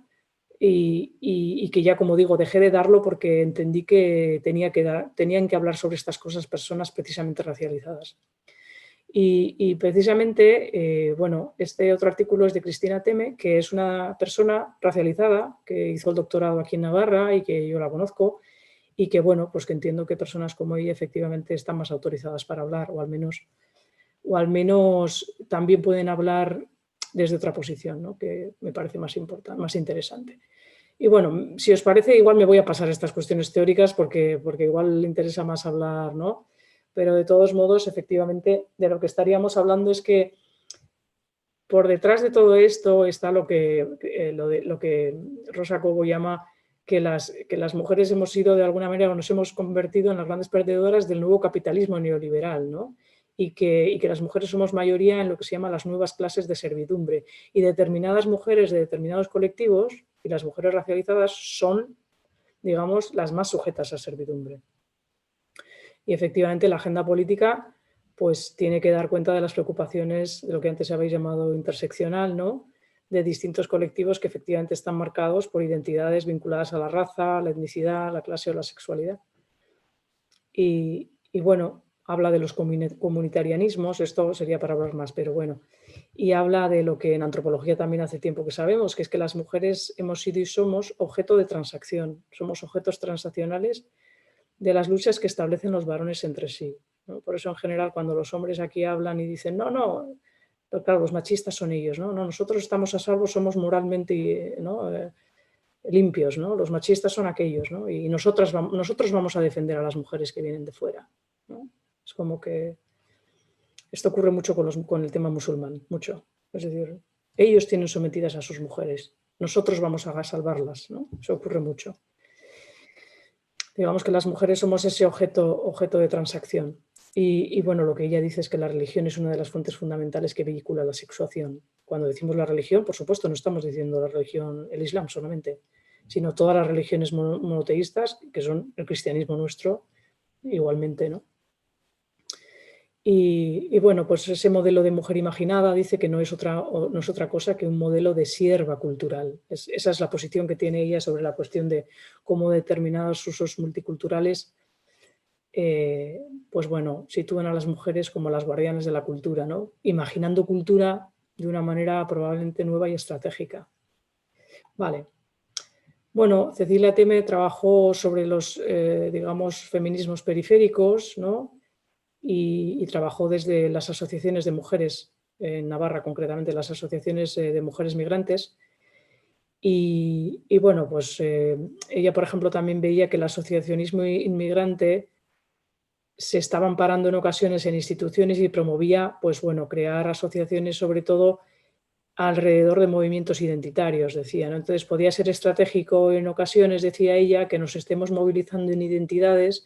y que ya, como digo, dejé de darlo porque entendí que tenían que hablar sobre estas cosas personas precisamente racializadas. Y precisamente, bueno, este otro artículo es de Cristina Teme, que es una persona racializada que hizo el doctorado aquí en Navarra y que yo la conozco y que, bueno, pues que entiendo que personas como ella efectivamente están más autorizadas para hablar o al menos también pueden hablar desde otra posición, ¿no? Que me parece más importante, más interesante. Y bueno, si os parece, igual me voy a pasar estas cuestiones teóricas porque igual le interesa más hablar, ¿no? Pero de todos modos, efectivamente, de lo que estaríamos hablando es que por detrás de todo esto está lo que Rosa Cobo llama que las mujeres hemos sido, de alguna manera, nos hemos convertido en las grandes perdedoras del nuevo capitalismo neoliberal, ¿no? Y que las mujeres somos mayoría en lo que se llama las nuevas clases de servidumbre. Y determinadas mujeres de determinados colectivos, y las mujeres racializadas, son, digamos, las más sujetas a servidumbre. Y efectivamente la agenda política pues tiene que dar cuenta de las preocupaciones de lo que antes habéis llamado interseccional, ¿no? De distintos colectivos que efectivamente están marcados por identidades vinculadas a la raza, la etnicidad, la clase o la sexualidad. Y bueno, habla de los comunitarianismos, esto sería para hablar más, pero bueno, y habla de lo que en antropología también hace tiempo que sabemos, que es que las mujeres hemos sido y somos objeto de transacción, somos objetos transaccionales de las luchas que establecen los varones entre sí, ¿no? Por eso en general cuando los hombres aquí hablan y dicen, no, pero claro, los machistas son ellos, ¿no? No, nosotros estamos a salvo, somos moralmente, ¿no? Limpios, ¿no? Los machistas son aquellos, ¿no? Y nosotros vamos a defender a las mujeres que vienen de fuera, ¿no? Es como que esto ocurre mucho con el tema musulmán, mucho. Es decir, ellos tienen sometidas a sus mujeres, nosotros vamos a salvarlas, ¿no? Eso ocurre mucho. Digamos que las mujeres somos ese objeto de transacción. Y bueno, lo que ella dice es que la religión es una de las fuentes fundamentales que vehicula la sexuación. Cuando decimos la religión, por supuesto, no estamos diciendo la religión, el Islam solamente, sino todas las religiones monoteístas, que son el cristianismo nuestro, igualmente, ¿no? Y bueno, pues ese modelo de mujer imaginada dice que no es otra cosa que un modelo de sierva cultural. Esa es la posición que tiene ella sobre la cuestión de cómo determinados usos multiculturales pues bueno, sitúan a las mujeres como las guardianes de la cultura, ¿no? Imaginando cultura de una manera probablemente nueva y estratégica. Vale. Bueno, Cecilia Teme trabajó sobre los, digamos, feminismos periféricos, ¿no? Y trabajó desde las asociaciones de mujeres, en Navarra concretamente, las asociaciones de mujeres migrantes. Y bueno, pues ella, por ejemplo, también veía que el asociacionismo inmigrante se estaba amparando en ocasiones en instituciones y promovía, pues bueno, crear asociaciones sobre todo alrededor de movimientos identitarios, decía, ¿no? Entonces podía ser estratégico en ocasiones, decía ella, que nos estemos movilizando en identidades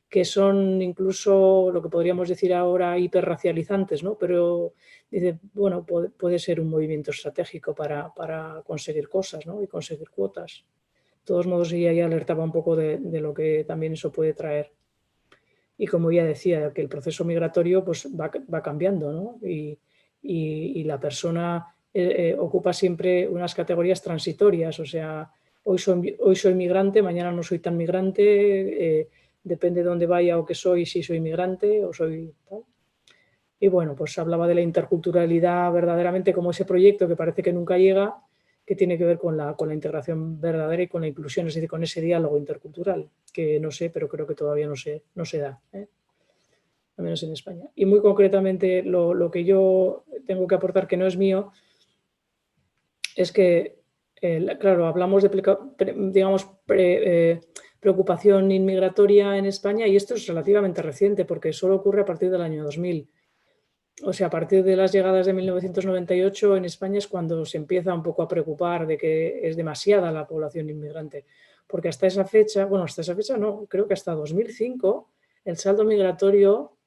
que son incluso lo que podríamos decir ahora hiperracializantes, ¿no? Pero dice, bueno, puede ser un movimiento estratégico para conseguir cosas, ¿no? Y conseguir cuotas. De todos modos, ella ya alertaba un poco de lo que también eso puede traer. Y como ella decía, que el proceso migratorio pues, va cambiando, ¿no? Y la persona ocupa siempre unas categorías transitorias, o sea, hoy soy migrante, mañana no soy tan migrante, depende de dónde vaya o qué soy, si soy migrante o soy tal. Y bueno, pues hablaba de la interculturalidad verdaderamente como ese proyecto que parece que nunca llega, que tiene que ver con la integración verdadera y con la inclusión, es decir, con ese diálogo intercultural, que no sé, pero creo que todavía no se da, al menos en España. Y muy concretamente lo que yo tengo que aportar, que no es mío, es que, claro, hablamos de, digamos, preocupación inmigratoria en España y esto es relativamente reciente porque solo ocurre a partir del año 2000. O sea, a partir de las llegadas de 1998 en España es cuando se empieza un poco a preocupar de que es demasiada la población inmigrante. Porque hasta esa fecha, bueno, hasta esa fecha no, creo que hasta 2005 el saldo migratorio,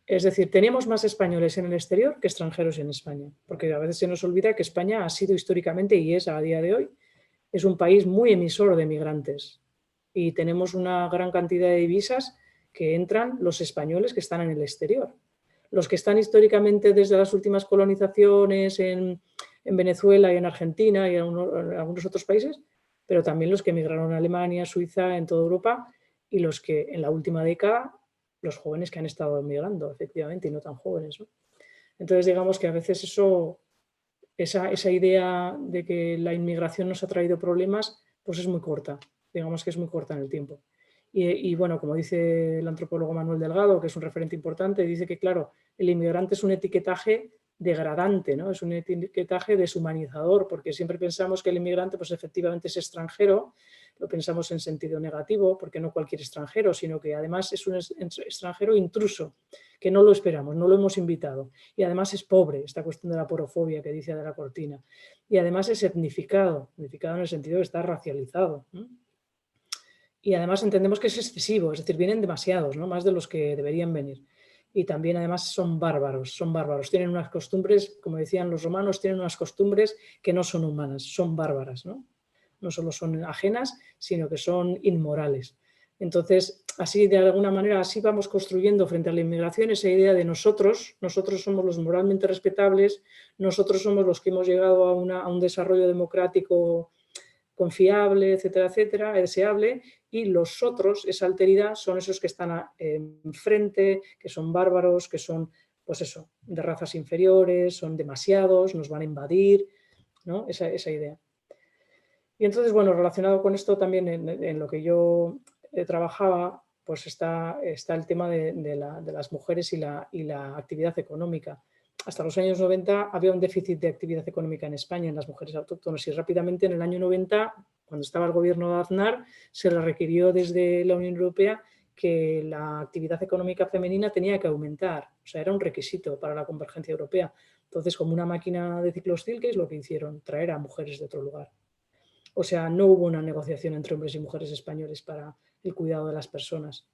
es decir, teníamos más españoles en el exterior que extranjeros en España. Porque a veces se nos olvida que España ha sido históricamente y es a día de hoy, es un país muy emisor de migrantes. Y tenemos una gran cantidad de divisas que entran los españoles que están en el exterior. Los que están históricamente desde las últimas colonizaciones en Venezuela y en Argentina y en algunos otros países, pero también los que emigraron a Alemania, Suiza, en toda Europa y los que en la última década, los jóvenes que han estado emigrando, efectivamente, y no tan jóvenes, ¿no? Entonces, digamos que a veces esa idea de que la inmigración nos ha traído problemas, pues es muy corta, digamos que es muy corta en el tiempo. Y bueno, como dice el antropólogo Manuel Delgado, que es un referente importante, dice que, claro, el inmigrante es un etiquetaje degradante, ¿no? Es un etiquetaje deshumanizador, porque siempre pensamos que el inmigrante, pues efectivamente es extranjero, lo pensamos en sentido negativo, porque no cualquier extranjero, sino que además es un extranjero intruso, que no lo esperamos, no lo hemos invitado. Y además es pobre, esta cuestión de la porofobia que dice de la Cortina. Y además es etnificado en el sentido de estar racializado, ¿no? Y además entendemos que es excesivo, es decir, vienen demasiados, ¿no? Más de los que deberían venir. Y también además son bárbaros, tienen unas costumbres, como decían los romanos, tienen unas costumbres que no son humanas, son bárbaras, ¿no? No solo son ajenas, sino que son inmorales. Entonces, así de alguna manera, así vamos construyendo frente a la inmigración esa idea de nosotros somos los moralmente respetables, nosotros somos los que hemos llegado a un desarrollo democrático confiable, etcétera, etcétera, deseable, y los otros, esa alteridad, son esos que están enfrente, que son bárbaros, que son, pues eso, de razas inferiores, son demasiados, nos van a invadir, ¿no? Esa idea. Y entonces, bueno, relacionado con esto también en lo que yo trabajaba, pues está el tema de las mujeres y la actividad económica. Hasta los años 90 había un déficit de actividad económica en España en las mujeres autóctonas y rápidamente en el año 90, cuando estaba el gobierno de Aznar, se le requirió desde la Unión Europea que la actividad económica femenina tenía que aumentar. O sea, era un requisito para la convergencia europea. Entonces, como una máquina de ciclos Til, ¿qué es lo que hicieron? Traer a mujeres de otro lugar. O sea, no hubo una negociación entre hombres y mujeres españoles para el cuidado de las personas,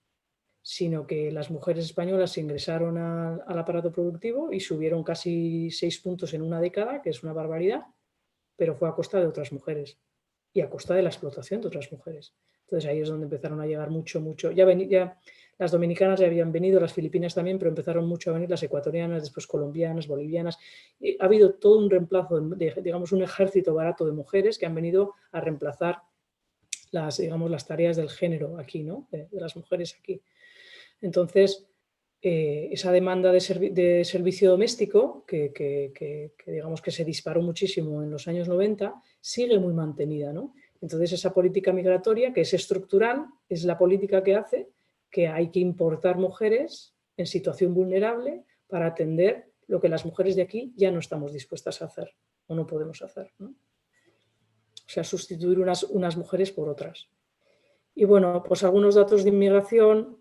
sino que las mujeres españolas se ingresaron al aparato productivo y subieron casi 6 puntos en una década, que es una barbaridad, pero fue a costa de otras mujeres y a costa de la explotación de otras mujeres. Entonces ahí es donde empezaron a llegar mucho. Ya las dominicanas ya habían venido, las filipinas también, pero empezaron mucho a venir las ecuatorianas, después colombianas, bolivianas. Ha habido todo un reemplazo, digamos, un ejército barato de mujeres que han venido a reemplazar las tareas del género aquí, ¿no? De las mujeres aquí. Entonces, esa demanda de servicio doméstico, que digamos que se disparó muchísimo en los años 90, sigue muy mantenida, ¿no? Entonces, esa política migratoria, que es estructural, es la política que hace que hay que importar mujeres en situación vulnerable para atender lo que las mujeres de aquí ya no estamos dispuestas a hacer o no podemos hacer, ¿no? O sea, sustituir unas mujeres por otras. Y bueno, pues algunos datos de inmigración.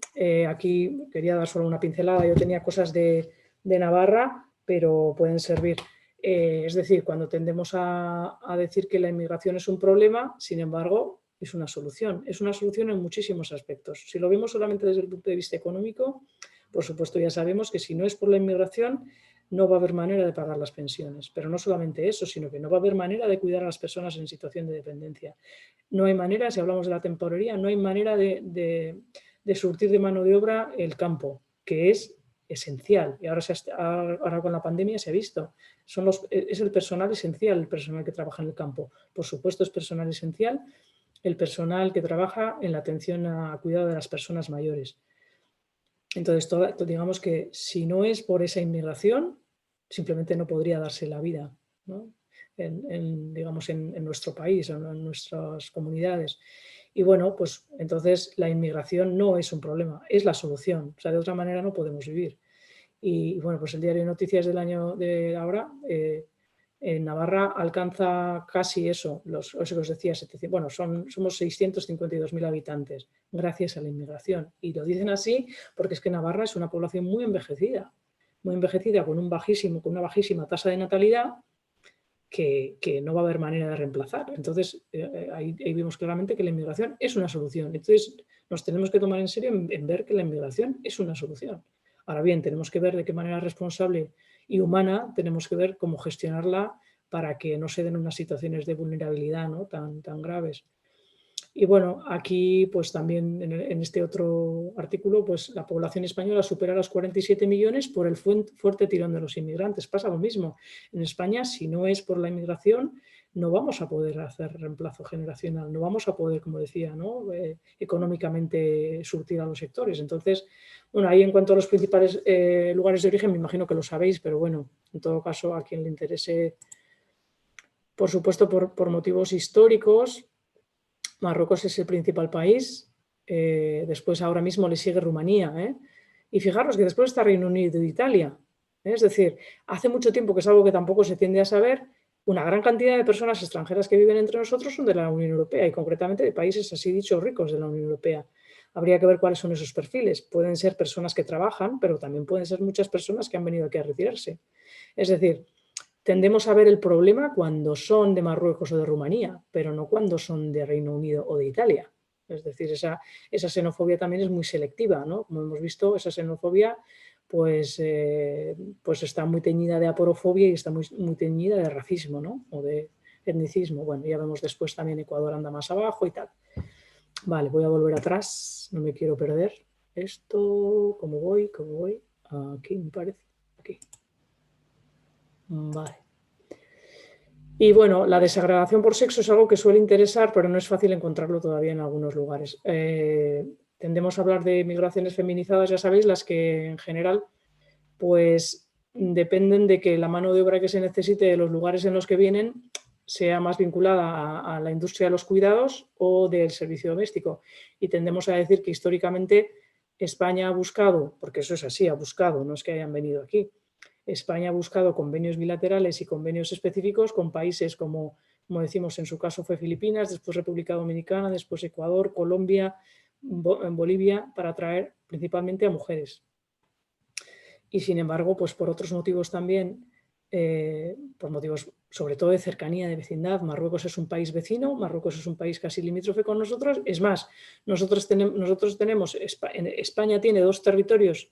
Aquí quería dar solo una pincelada. Yo tenía cosas de Navarra, pero pueden servir. Es decir, cuando tendemos a decir que la inmigración es un problema, sin embargo, es una solución. Es una solución en muchísimos aspectos. Si lo vemos solamente desde el punto de vista económico, por supuesto ya sabemos que si no es por la inmigración, no va a haber manera de pagar las pensiones. Pero no solamente eso, sino que no va a haber manera de cuidar a las personas en situación de dependencia. No hay manera, si hablamos de la temporería, no hay manera de surtir de mano de obra el campo, que es esencial. Y ahora con la pandemia se ha visto. Es el personal esencial, el personal que trabaja en el campo. Por supuesto, es personal esencial el personal que trabaja en la atención a cuidado de las personas mayores. Entonces, digamos que si no es por esa inmigración, simplemente no podría darse la vida, ¿no? Digamos, en nuestro país, en nuestras comunidades. Y bueno, pues entonces la inmigración no es un problema, es la solución. O sea, de otra manera no podemos vivir. Y bueno, pues el diario de noticias del año de ahora, en Navarra alcanza casi eso que os decía, 700, bueno, somos 652.000 habitantes gracias a la inmigración. Y lo dicen así porque es que Navarra es una población muy envejecida con una bajísima tasa de natalidad que no va a haber manera de reemplazar. Entonces, ahí vemos claramente que la inmigración es una solución. Entonces, nos tenemos que tomar en serio en ver que la inmigración es una solución. Ahora bien, tenemos que ver de qué manera responsable y humana tenemos que ver cómo gestionarla para que no se den unas situaciones de vulnerabilidad, ¿no? tan graves. Y bueno, aquí pues también en este otro artículo, pues la población española supera los 47 millones por el fuerte tirón de los inmigrantes. Pasa lo mismo. En España, si no es por la inmigración, no vamos a poder hacer reemplazo generacional, no vamos a poder, como decía, ¿no? Económicamente surtir a los sectores. Entonces, bueno, ahí en cuanto a los principales lugares de origen, me imagino que lo sabéis, pero bueno, en todo caso, a quien le interese, por supuesto, por motivos históricos, Marruecos es el principal país, después ahora mismo le sigue Rumanía, y fijaros que después está Reino Unido e Italia. Es decir, hace mucho tiempo, que es algo que tampoco se tiende a saber, una gran cantidad de personas extranjeras que viven entre nosotros son de la Unión Europea y concretamente de países así dichos ricos de la Unión Europea. Habría que ver cuáles son esos perfiles. Pueden ser personas que trabajan, pero también pueden ser muchas personas que han venido aquí a retirarse. Es decir, tendemos a ver el problema cuando son de Marruecos o de Rumanía, pero no cuando son de Reino Unido o de Italia. Es decir, esa xenofobia también es muy selectiva, ¿no? Como hemos visto, esa xenofobia pues está muy teñida de aporofobia y está muy teñida de racismo, ¿no? O de etnicismo. Bueno, ya vemos después también Ecuador anda más abajo y tal. Vale, voy a volver atrás, no me quiero perder esto. ¿Cómo voy? Aquí me parece. Aquí. Vale. Y bueno, la desagregación por sexo es algo que suele interesar, pero no es fácil encontrarlo todavía en algunos lugares. Tendemos a hablar de migraciones feminizadas, ya sabéis, las que en general pues dependen de que la mano de obra que se necesite de los lugares en los que vienen sea más vinculada a la industria de los cuidados o del servicio doméstico. Y tendemos a decir que históricamente España ha buscado, porque eso es así, ha buscado, no es que hayan venido aquí, España ha buscado convenios bilaterales y convenios específicos con países como decimos, en su caso fue Filipinas, después República Dominicana, después Ecuador, Colombia, Bolivia, para atraer principalmente a mujeres. Y sin embargo, pues por otros motivos también, por motivos sobre todo de cercanía, de vecindad, Marruecos es un país vecino, Marruecos es un país casi limítrofe con nosotros. Es más, España tiene 2 territorios,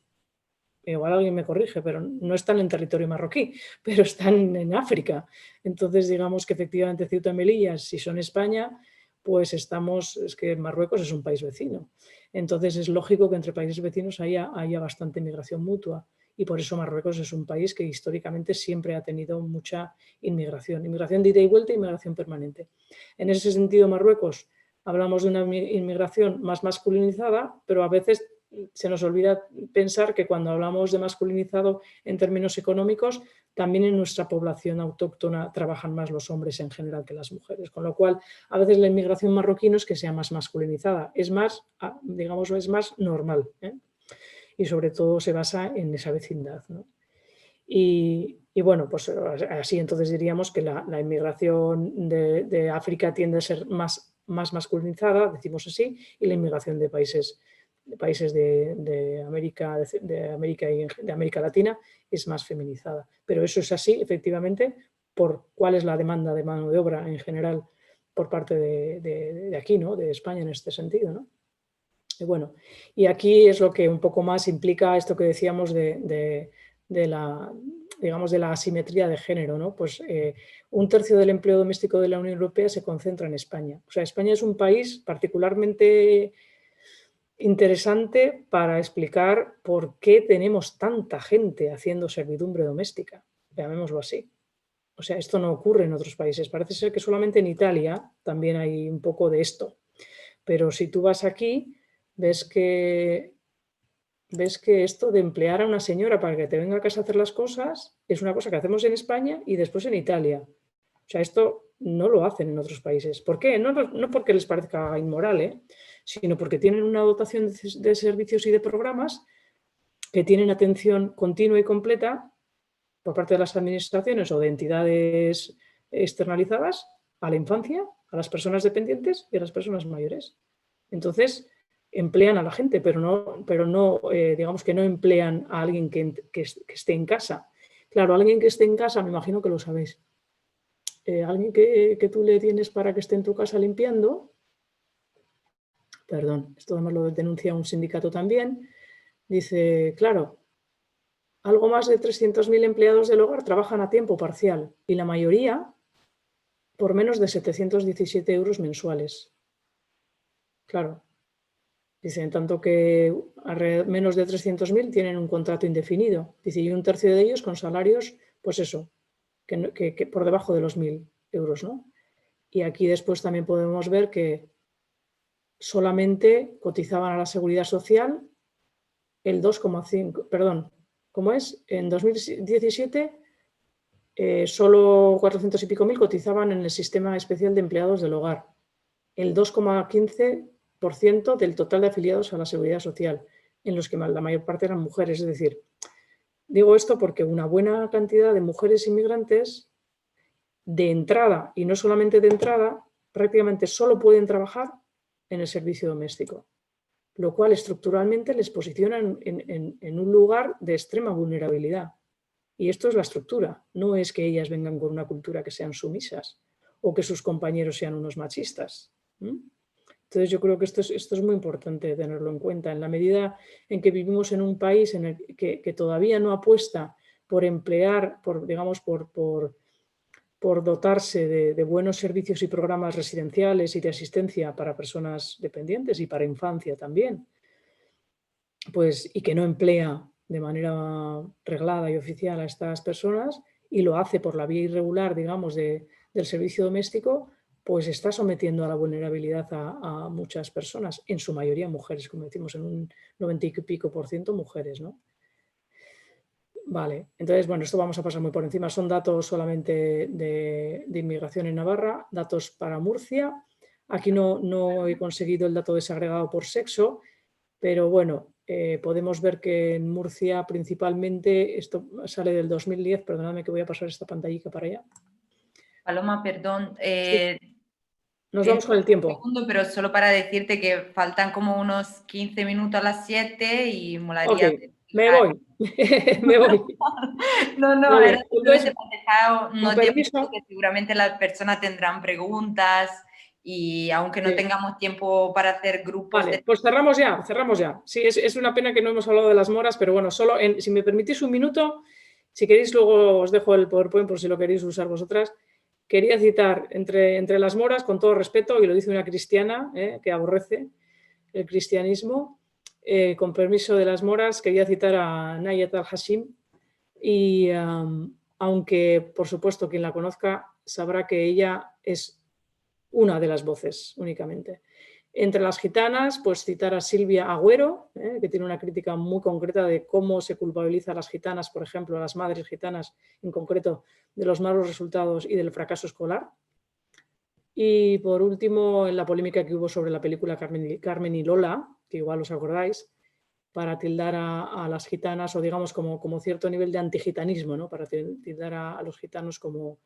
igual alguien me corrige, pero no están en territorio marroquí, pero están en África. Entonces, digamos que efectivamente Ceuta y Melilla, si son España, pues es que Marruecos es un país vecino. Entonces, es lógico que entre países vecinos haya bastante migración mutua. Y por eso Marruecos es un país que históricamente siempre ha tenido mucha inmigración de ida y vuelta y inmigración permanente. En ese sentido, Marruecos, hablamos de una inmigración más masculinizada, pero a veces se nos olvida pensar que cuando hablamos de masculinizado en términos económicos, también en nuestra población autóctona trabajan más los hombres en general que las mujeres, con lo cual a veces la inmigración marroquí no es que sea más masculinizada, es más, digamos, es más normal, ¿eh? Y sobre todo se basa en esa vecindad, ¿no? Y bueno, pues así entonces diríamos que la inmigración de África tiende a ser más masculinizada, decimos así, y la inmigración de países de América y de América Latina es más feminizada. Pero eso es así, efectivamente, por cuál es la demanda de mano de obra en general por parte de aquí, ¿no? De España en este sentido, ¿no? Y bueno, y aquí es lo que un poco más implica esto que decíamos de la, digamos, de la asimetría de género, ¿no? Pues 1/3 del empleo doméstico de la Unión Europea se concentra en España. O sea, España es un país particularmente interesante para explicar por qué tenemos tanta gente haciendo servidumbre doméstica, llamémoslo así. O sea, esto no ocurre en otros países. Parece ser que solamente en Italia también hay un poco de esto. Pero si tú vas aquí, ves que esto de emplear a una señora para que te venga a casa a hacer las cosas es una cosa que hacemos en España y después en Italia. O sea, esto no lo hacen en otros países. ¿Por qué? No porque les parezca inmoral, sino porque tienen una dotación de servicios y de programas que tienen atención continua y completa por parte de las administraciones o de entidades externalizadas a la infancia, a las personas dependientes y a las personas mayores. Entonces, emplean a la gente, pero no digamos que no emplean a alguien que esté en casa. Claro, alguien que esté en casa, me imagino que lo sabéis. Alguien que tú le tienes para que esté en tu casa limpiando, perdón, esto además lo denuncia un sindicato también, dice, claro, algo más de 300.000 empleados del hogar trabajan a tiempo parcial y la mayoría por menos de 717 euros mensuales. Claro, dice, en tanto que menos de 300.000 tienen un contrato indefinido. Dice, y 1/3 de ellos con salarios, pues eso, que por debajo de los 1.000 euros, ¿no? Y aquí después también podemos ver que solamente cotizaban a la Seguridad Social el 2,5, perdón, ¿cómo es? En 2017 solo 400 y pico mil cotizaban en el Sistema Especial de Empleados del Hogar, el 2,15% del total de afiliados a la Seguridad Social, en los que la mayor parte eran mujeres. Es decir, digo esto porque una buena cantidad de mujeres inmigrantes de entrada, y no solamente de entrada, prácticamente solo pueden trabajar en el servicio doméstico, lo cual estructuralmente les posiciona en un lugar de extrema vulnerabilidad. Y esto es la estructura, no es que ellas vengan con una cultura que sean sumisas o que sus compañeros sean unos machistas. Entonces yo creo que esto es muy importante tenerlo en cuenta. En la medida en que vivimos en un país en el que todavía no apuesta por emplear, por dotarse de buenos servicios y programas residenciales y de asistencia para personas dependientes y para infancia también, pues, y que no emplea de manera reglada y oficial a estas personas y lo hace por la vía irregular, digamos, de del servicio doméstico, pues está sometiendo a la vulnerabilidad a muchas personas, en su mayoría mujeres, como decimos, en un 90 y pico % mujeres, ¿no? Vale, entonces, bueno, esto vamos a pasar muy por encima. Son datos solamente de inmigración en Navarra, datos para Murcia. Aquí no he conseguido el dato desagregado por sexo, pero bueno, podemos ver que en Murcia principalmente, esto sale del 2010, perdóname que voy a pasar esta pantallita para allá. Paloma, perdón. Sí. Nos vamos con el tiempo. Un segundo, pero solo para decirte que faltan como unos 15 minutos a las 7 y molaría... Ok, me voy. Me voy. No, Vale, era simplemente para dejar con permiso. que seguramente las personas tendrán preguntas y aunque no Sí. tengamos tiempo para hacer grupos... Vale, pues cerramos ya. Sí, es una pena que no hemos hablado de las moras, pero bueno, solo si me permitís un minuto, si queréis luego os dejo el PowerPoint por si lo queréis usar vosotras. Quería citar entre las moras, con todo respeto, y lo dice una cristiana que aborrece el cristianismo, con permiso de las moras, quería citar a Nayat al-Hashim, y aunque por supuesto quien la conozca sabrá que ella es una de las voces únicamente. Entre las gitanas, pues citar a Silvia Agüero, que tiene una crítica muy concreta de cómo se culpabiliza a las gitanas, por ejemplo, a las madres gitanas en concreto, de los malos resultados y del fracaso escolar. Y por último, en la polémica que hubo sobre la película Carmen y Lola, que igual os acordáis, para tildar a las gitanas, o digamos como cierto nivel de antigitanismo, ¿no? Para tildar a los gitanos como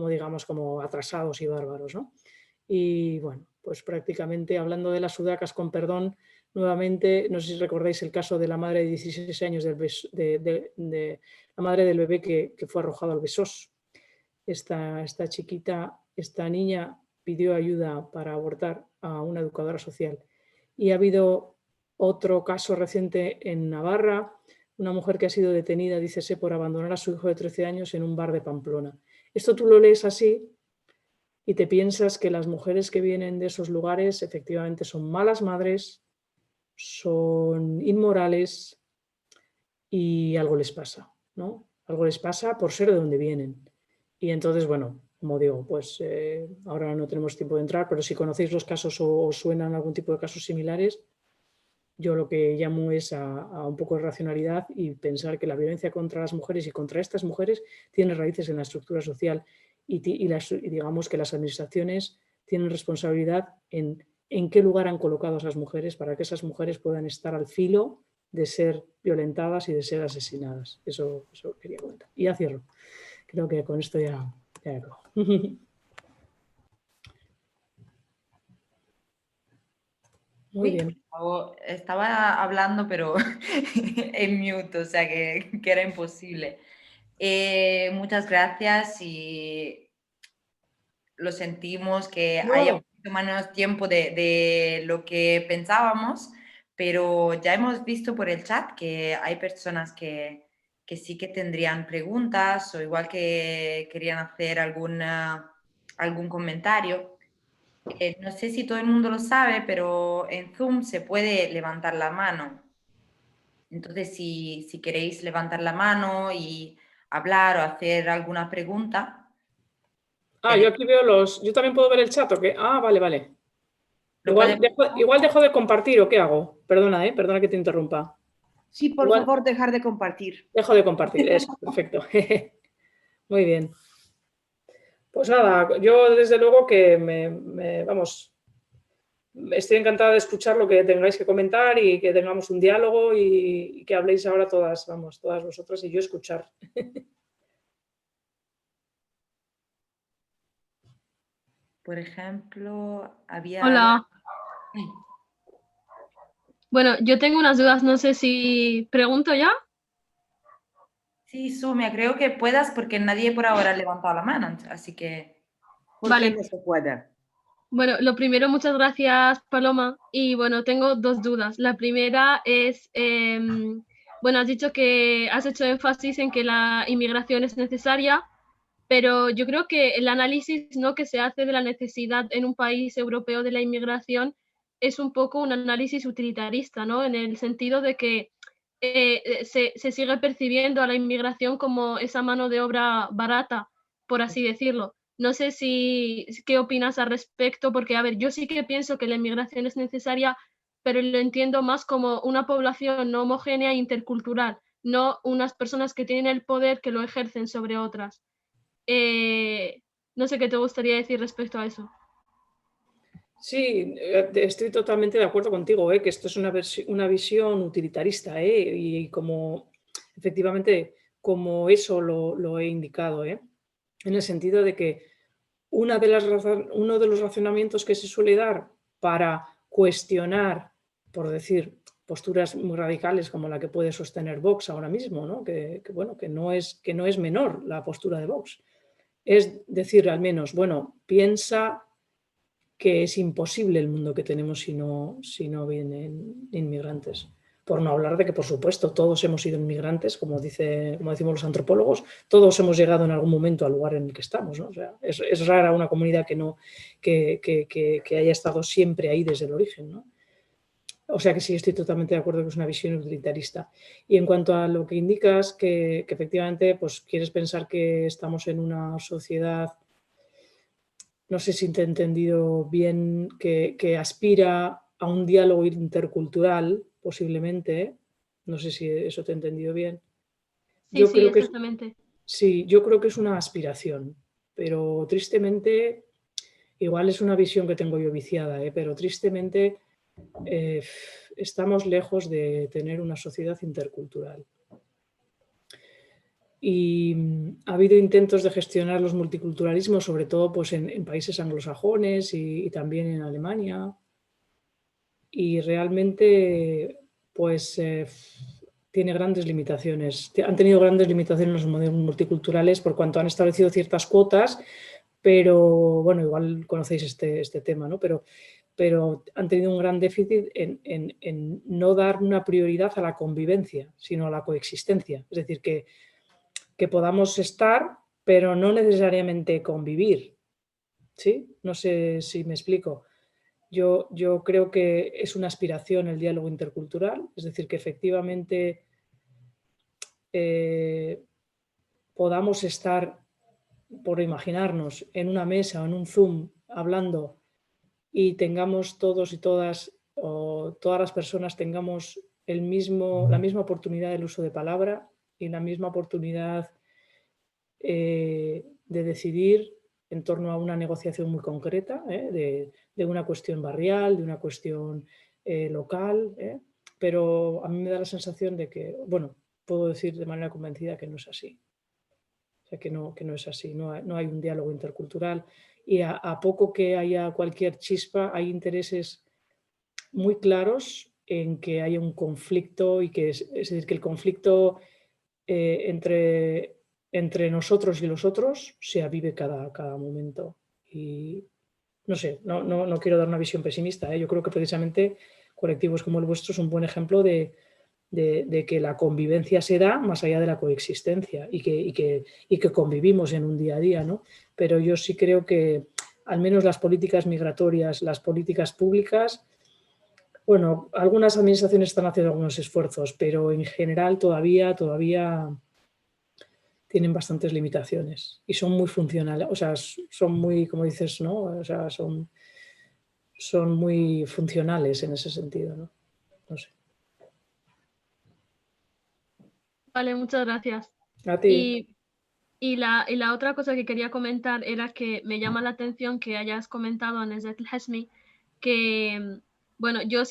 digamos, como atrasados y bárbaros, ¿no? Y bueno, pues prácticamente hablando de las sudacas, con perdón, nuevamente, no sé si recordáis el caso de la madre de 16 años de la madre del bebé que fue arrojado al Besós. Esta chiquita, esta niña pidió ayuda para abortar a una educadora social. Y ha habido otro caso reciente en Navarra, una mujer que ha sido detenida, dícese, por abandonar a su hijo de 13 años en un bar de Pamplona. Esto tú lo lees así y te piensas que las mujeres que vienen de esos lugares efectivamente son malas madres, son inmorales y algo les pasa, ¿no? Algo les pasa por ser de donde vienen. Y entonces, bueno, como digo, pues ahora no tenemos tiempo de entrar, pero si conocéis los casos o os suenan algún tipo de casos similares, yo lo que llamo es a un poco de racionalidad y pensar que la violencia contra las mujeres y contra estas mujeres tiene raíces en la estructura social y digamos que las administraciones tienen responsabilidad en qué lugar han colocado a esas mujeres para que esas mujeres puedan estar al filo de ser violentadas y de ser asesinadas. Eso quería comentar. Y ya cierro. Creo que con esto ya acabo. Muy bien. Estaba hablando, pero en mute, o sea que era imposible. Muchas gracias y lo sentimos que haya menos tiempo de lo que pensábamos, pero ya hemos visto por el chat que hay personas que sí que tendrían preguntas o igual que querían hacer algún comentario. No sé si todo el mundo lo sabe, pero en Zoom se puede levantar la mano. Entonces, si queréis levantar la mano y hablar o hacer alguna pregunta. Yo aquí veo yo también puedo ver el chat, ¿o qué? Vale. Igual dejo de compartir, ¿o qué hago? Perdona que te interrumpa. Sí, por favor, dejar de compartir. Dejo de compartir, eso, perfecto. Muy bien. Pues nada, yo desde luego que estoy encantada de escuchar lo que tengáis que comentar y que tengamos un diálogo y que habléis ahora todas vosotras y yo escuchar. Por ejemplo, había... Hola. Bueno, yo tengo unas dudas, no sé si pregunto ya. Sí, Sumia, creo que puedas porque nadie por ahora ha levantado la mano, así que... Vale. No se puede. Bueno, lo primero, muchas gracias, Paloma. Y bueno, tengo dos dudas. La primera es, bueno, has dicho que has hecho énfasis en que la inmigración es necesaria, pero yo creo que el análisis, ¿no?, que se hace de la necesidad en un país europeo de la inmigración es un poco un análisis utilitarista, ¿no? En el sentido de que se sigue percibiendo a la inmigración como esa mano de obra barata, por así decirlo. No sé qué opinas al respecto, porque, a ver, yo sí que pienso que la inmigración es necesaria, pero lo entiendo más como una población no homogénea e intercultural, no unas personas que tienen el poder que lo ejercen sobre otras. No sé qué te gustaría decir respecto a eso. Sí, estoy totalmente de acuerdo contigo, que esto es una visión utilitarista, y como efectivamente como eso lo he indicado, en el sentido de que uno de los razonamientos que se suele dar para cuestionar, por decir, posturas muy radicales como la que puede sostener Vox ahora mismo, ¿no? Bueno, que no es menor la postura de Vox, es decir, al menos, bueno, piensa que es imposible el mundo que tenemos si no vienen inmigrantes. Por no hablar de que, por supuesto, todos hemos sido inmigrantes, como decimos los antropólogos, todos hemos llegado en algún momento al lugar en el que estamos, ¿no? O sea, es rara una comunidad que haya estado siempre ahí desde el origen, ¿no? O sea que sí, estoy totalmente de acuerdo que es una visión utilitarista. Y en cuanto a lo que indicas, que efectivamente pues, quieres pensar que estamos en una sociedad, no sé si te he entendido bien, que aspira a un diálogo intercultural, posiblemente. No sé si eso te he entendido bien. Sí, Yo creo que exactamente. sí, yo creo que es una aspiración, pero tristemente, igual es una visión que tengo yo viciada, pero tristemente estamos lejos de tener una sociedad intercultural. Y ha habido intentos de gestionar los multiculturalismos, sobre todo pues, en países anglosajones y también en Alemania. Y realmente pues, tiene grandes limitaciones. Han tenido grandes limitaciones los modelos multiculturales por cuanto han establecido ciertas cuotas, pero bueno, igual conocéis este tema, ¿no? Pero han tenido un gran déficit en no dar una prioridad a la convivencia, sino a la coexistencia. Es decir, que podamos estar, pero no necesariamente convivir. ¿Sí? No sé si me explico. Yo creo que es una aspiración el diálogo intercultural, es decir, que efectivamente podamos estar, por imaginarnos, en una mesa o en un Zoom hablando y tengamos todos y todas, o todas las personas tengamos la misma oportunidad del uso de palabra y la misma oportunidad de decidir en torno a una negociación muy concreta, de una cuestión barrial, de una cuestión local, pero a mí me da la sensación de que, bueno, puedo decir de manera convencida que no es así. O sea, que no es así, no hay un diálogo intercultural y a poco que haya cualquier chispa, hay intereses muy claros en que haya un conflicto y es decir, que el conflicto entre nosotros y los otros se avive cada momento. Y no sé, no quiero dar una visión pesimista, Yo creo que precisamente colectivos como el vuestro es un buen ejemplo de que la convivencia se da más allá de la coexistencia y que convivimos en un día a día, ¿no? Pero yo sí creo que al menos las políticas migratorias, las políticas públicas, bueno, algunas administraciones están haciendo algunos esfuerzos, pero en general todavía tienen bastantes limitaciones y son muy funcionales, o sea, son muy, como dices, ¿no? O sea, son muy funcionales en ese sentido, ¿no? No sé. Vale, muchas gracias. A ti. Y la otra cosa que quería comentar era que me llama la atención que hayas comentado a Nezat El-Hashmi que, bueno, yo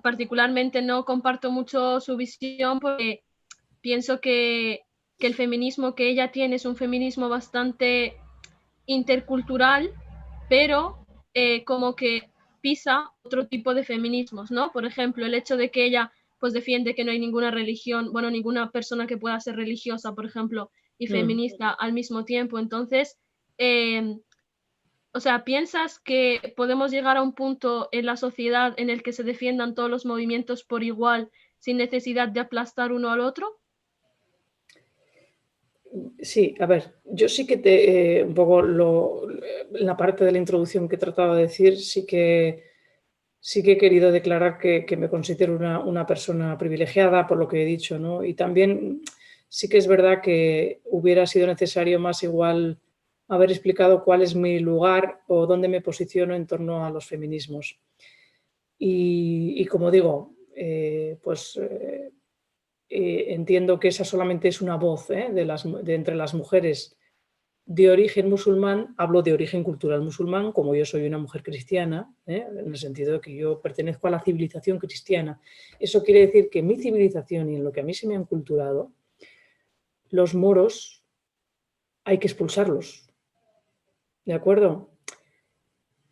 particularmente no comparto mucho su visión porque pienso que el feminismo que ella tiene es un feminismo bastante intercultural, pero como que pisa otro tipo de feminismos, ¿no? Por ejemplo, el hecho de que ella pues defiende que no hay ninguna religión, bueno, ninguna persona que pueda ser religiosa, por ejemplo, y feminista al mismo tiempo. Entonces, o sea, ¿piensas que podemos llegar a un punto en la sociedad en el que se defiendan todos los movimientos por igual sin necesidad de aplastar uno al otro? Sí, a ver, yo sí que un poco en la parte de la introducción que he tratado de decir, sí que he querido declarar que me considero una persona privilegiada por lo que he dicho, ¿no? Y también sí que es verdad que hubiera sido necesario más igual haber explicado cuál es mi lugar o dónde me posiciono en torno a los feminismos. Y como digo, entiendo que esa solamente es una voz de entre las mujeres de origen musulmán. Hablo de origen cultural musulmán, como yo soy una mujer cristiana, en el sentido de que yo pertenezco a la civilización cristiana. Eso quiere decir que en mi civilización y en lo que a mí se me han culturado, los moros hay que expulsarlos. ¿De acuerdo?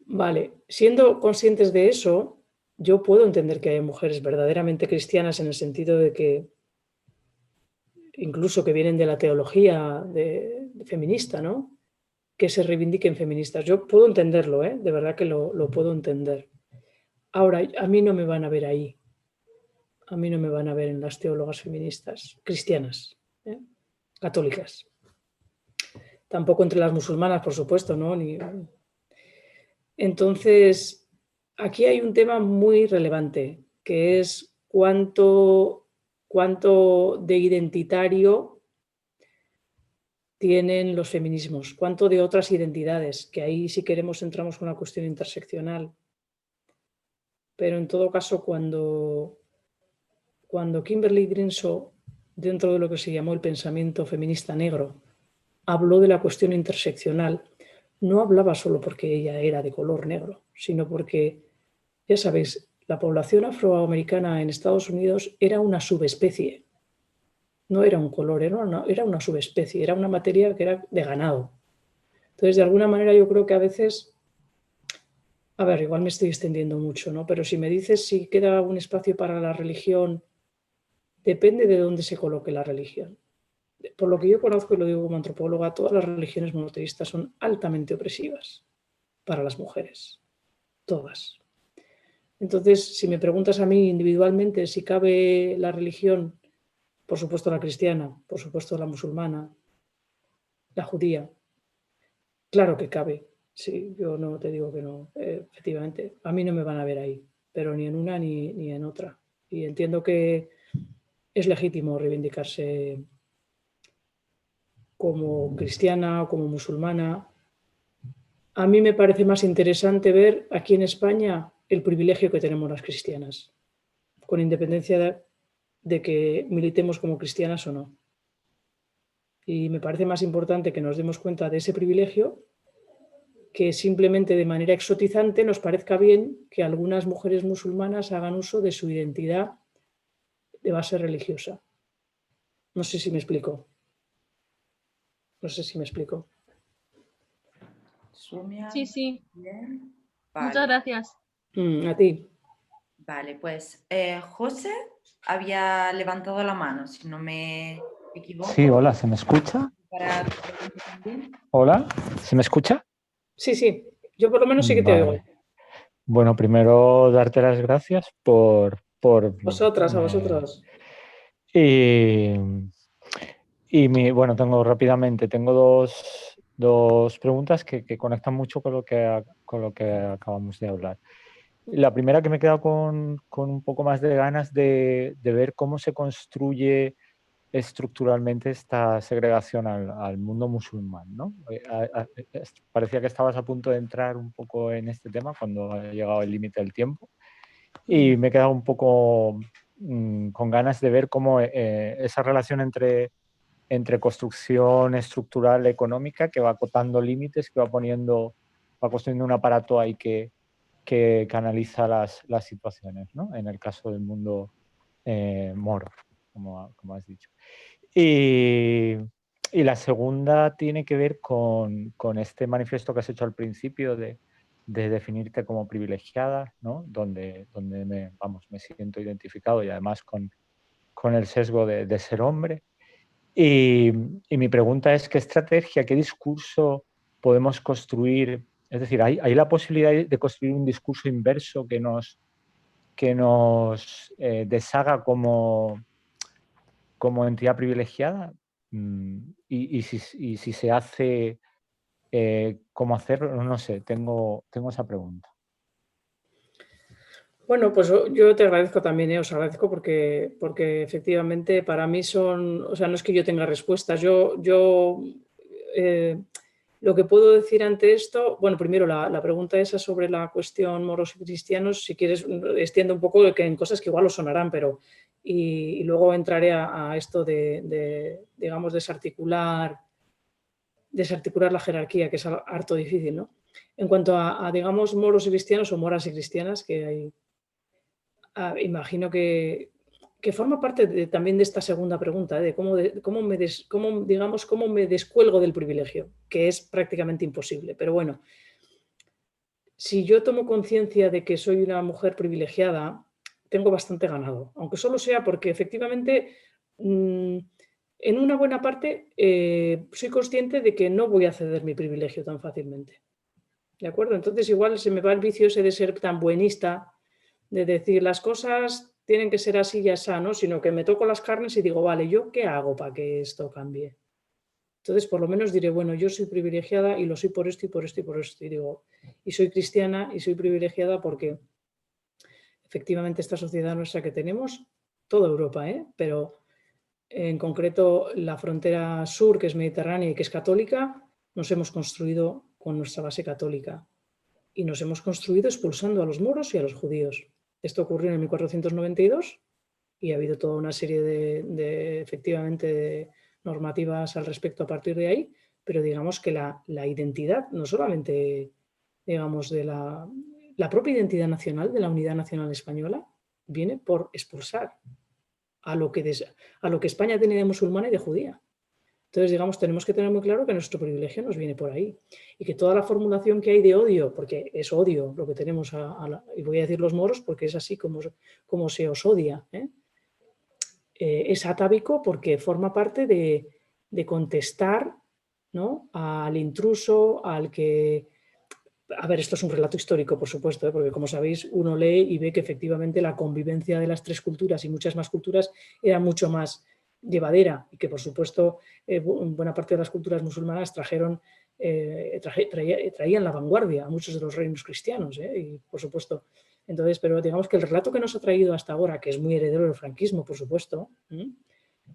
Vale, siendo conscientes de eso, yo puedo entender que hay mujeres verdaderamente cristianas en el sentido de que incluso que vienen de la teología feminista, ¿no? Que se reivindiquen feministas. Yo puedo entenderlo, de verdad que lo puedo entender. Ahora, a mí no me van a ver ahí. A mí no me van a ver en las teólogas feministas cristianas, católicas. Tampoco entre las musulmanas, por supuesto, ¿no? Entonces, aquí hay un tema muy relevante, que es cuánto de identitario tienen los feminismos, cuánto de otras identidades, que ahí si queremos entramos con la cuestión interseccional. Pero en todo caso, cuando Kimberly Crenshaw, dentro de lo que se llamó el pensamiento feminista negro, habló de la cuestión interseccional, no hablaba solo porque ella era de color negro, sino porque, ya sabéis, la población afroamericana en Estados Unidos era una subespecie. No era un color, era una subespecie, era una materia que era de ganado. Entonces, de alguna manera yo creo que a veces, a ver, igual me estoy extendiendo mucho, ¿no? Pero si me dices si queda un espacio para la religión, depende de dónde se coloque la religión. Por lo que yo conozco y lo digo como antropóloga, todas las religiones monoteístas son altamente opresivas para las mujeres. Todas. Entonces, si me preguntas a mí individualmente si cabe la religión, por supuesto la cristiana, por supuesto la musulmana, la judía, claro que cabe. Sí, yo no te digo que no, efectivamente. A mí no me van a ver ahí, pero ni en una ni en otra. Y entiendo que es legítimo reivindicarse como cristiana o como musulmana. A mí me parece más interesante ver aquí en España el privilegio que tenemos las cristianas, con independencia de que militemos como cristianas o no. Y me parece más importante que nos demos cuenta de ese privilegio que simplemente de manera exotizante nos parezca bien que algunas mujeres musulmanas hagan uso de su identidad de base religiosa. No sé si me explico. No sé si me explico. Sí, sí. Bien. Vale. Muchas gracias. A ti. Vale, pues José había levantado la mano, si no me equivoco. Sí, hola, ¿se me escucha? Hola, ¿se me escucha? Sí, yo por lo menos sí que te oigo. Bueno, primero darte las gracias por Vosotras, a vosotros. Bueno, tengo dos preguntas que conectan mucho con lo que acabamos de hablar. La primera, que me he quedado con un poco más de ganas de ver cómo se construye estructuralmente esta segregación al mundo musulmán, ¿no? Parecía que estabas a punto de entrar un poco en este tema cuando ha llegado el límite del tiempo, y me he quedado un poco con ganas de ver cómo esa relación entre construcción estructural económica, que va acotando límites, que va construyendo un aparato ahí que canaliza las situaciones, ¿no? En el caso del mundo moro, como has dicho. Y la segunda tiene que ver con este manifiesto que has hecho al principio de definirte como privilegiada, ¿no? Donde me siento identificado, y además con el sesgo de ser hombre. Y mi pregunta es: ¿qué estrategia, qué discurso podemos construir? Es decir, ¿hay la posibilidad de construir un discurso inverso que nos deshaga como entidad privilegiada? Y si se hace, ¿cómo hacerlo? No sé, tengo esa pregunta. Bueno, pues yo te agradezco también, os agradezco porque efectivamente para mí no es que yo tenga respuestas. Lo Lo que puedo decir ante esto, bueno, primero la pregunta esa sobre la cuestión moros y cristianos, si quieres extiendo un poco en cosas que igual os sonarán, pero y luego entraré a esto digamos, desarticular la jerarquía, que es harto difícil, ¿no? En cuanto a digamos, moros y cristianos o moras y cristianas, que hay, imagino que forma parte también de esta segunda pregunta, de cómo me descuelgo del privilegio, que es prácticamente imposible. Pero bueno, si yo tomo conciencia de que soy una mujer privilegiada, tengo bastante ganado, aunque solo sea porque efectivamente en una buena parte soy consciente de que no voy a ceder mi privilegio tan fácilmente. ¿De acuerdo? Entonces igual se me va el vicio ese de ser tan buenista, de decir las cosas tienen que ser así y así, ¿no? Sino que me toco las carnes y digo, vale, ¿yo qué hago para que esto cambie? Entonces, por lo menos diré, bueno, yo soy privilegiada y lo soy por esto y por esto y por esto. Y digo, y soy cristiana y soy privilegiada porque efectivamente esta sociedad nuestra que tenemos, toda Europa, pero en concreto la frontera sur, que es mediterránea y que es católica, nos hemos construido con nuestra base católica. Y nos hemos construido expulsando a los moros y a los judíos. Esto ocurrió en 1492 y ha habido toda una serie efectivamente de normativas al respecto a partir de ahí, pero digamos que la identidad, no solamente digamos de la propia identidad nacional, de la unidad nacional española, viene por expulsar a lo que España tiene de musulmana y de judía. Entonces, digamos, tenemos que tener muy claro que nuestro privilegio nos viene por ahí y que toda la formulación que hay de odio, porque es odio lo que tenemos, y voy a decir los moros porque es así como se os odia, es atávico porque forma parte de contestar, ¿no?, al intruso, al que... A ver, esto es un relato histórico, por supuesto, porque como sabéis, uno lee y ve que efectivamente la convivencia de las tres culturas y muchas más culturas era mucho más llevadera y que, por supuesto, buena parte de las culturas musulmanas traían la vanguardia a muchos de los reinos cristianos, y por supuesto. Entonces, pero digamos que el relato que nos ha traído hasta ahora, que es muy heredero del franquismo, por supuesto,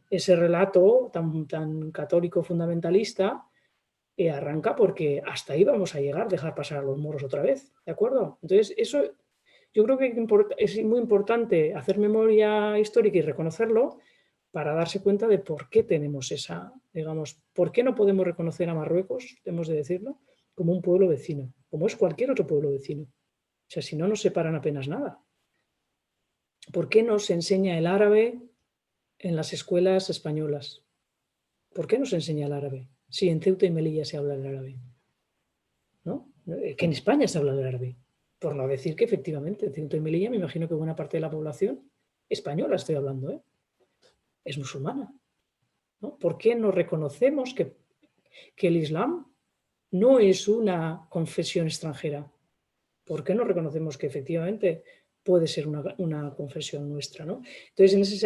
ese relato tan católico fundamentalista, arranca porque hasta ahí vamos a llegar, dejar pasar a los moros otra vez, ¿de acuerdo? Entonces, eso yo creo que es muy importante hacer memoria histórica y reconocerlo para darse cuenta de por qué tenemos por qué no podemos reconocer a Marruecos, hemos de decirlo, como un pueblo vecino, como es cualquier otro pueblo vecino. O sea, si no nos separan apenas nada. ¿Por qué no se enseña el árabe en las escuelas españolas? ¿Por qué no se enseña el árabe? Sí, en Ceuta y Melilla se habla el árabe, ¿no? Que en España se habla el árabe. Por no decir que efectivamente en Ceuta y Melilla me imagino que buena parte de la población española, estoy hablando, es musulmana, ¿no? ¿Por qué no reconocemos que el Islam no es una confesión extranjera? ¿Por qué no reconocemos que efectivamente puede ser una confesión nuestra, ¿no? Entonces,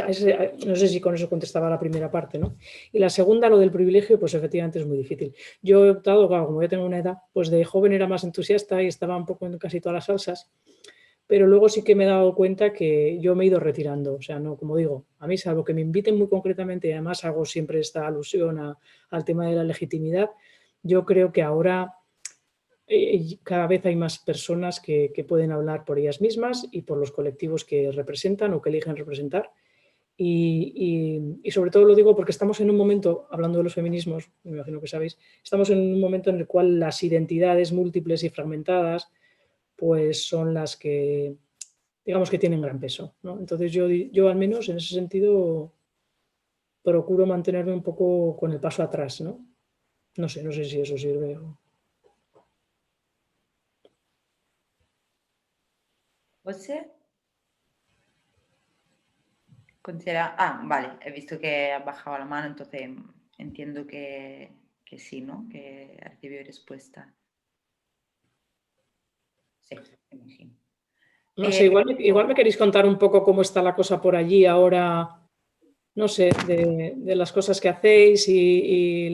no sé si con eso contestaba la primera parte, ¿no? Y la segunda, lo del privilegio, pues efectivamente es muy difícil. Yo he optado, claro, como ya tengo una edad, pues de joven era más entusiasta y estaba un poco en casi todas las salsas, pero luego sí que me he dado cuenta que yo me he ido retirando. O sea, no, como digo, a mí salvo que me inviten muy concretamente, y además hago siempre esta alusión al tema de la legitimidad, yo creo que ahora cada vez hay más personas que pueden hablar por ellas mismas y por los colectivos que representan o que eligen representar. Y sobre todo lo digo porque estamos en un momento, hablando de los feminismos, me imagino que sabéis, estamos en un momento en el cual las identidades múltiples y fragmentadas pues son las que, digamos, que tienen gran peso, ¿no? Entonces yo al menos en ese sentido procuro mantenerme un poco con el paso atrás, ¿no? No sé si eso sirve o... ¿José? Vale, he visto que ha bajado la mano, entonces entiendo que sí, ¿no? Que recibió respuesta. Sí, imagino. No sé, igual me queréis contar un poco cómo está la cosa por allí ahora, no sé, de las cosas que hacéis y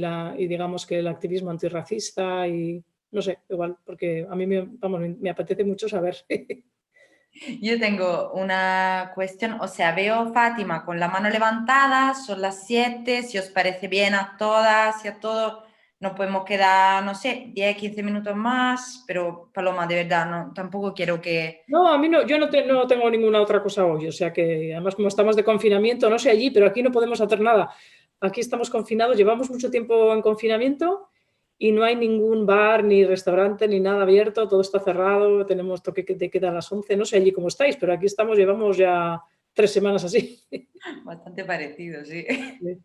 digamos que el activismo antirracista y no sé, igual, porque a mí me apetece mucho saber. Yo tengo una cuestión, o sea, veo Fátima con la mano levantada, son las 7, si os parece bien a todas y a todos, nos podemos quedar, no sé, 10, 15 minutos más, pero Paloma, de verdad, no, tampoco quiero que... No, a mí no, yo no tengo ninguna otra cosa hoy, o sea que además como estamos de confinamiento, no sé allí, pero aquí no podemos hacer nada. Aquí estamos confinados, llevamos mucho tiempo en confinamiento y no hay ningún bar, ni restaurante, ni nada abierto, todo está cerrado, tenemos toque de queda a las 11, no sé allí cómo estáis, pero aquí estamos, llevamos ya 3 semanas así. Bastante parecido, sí. Sí.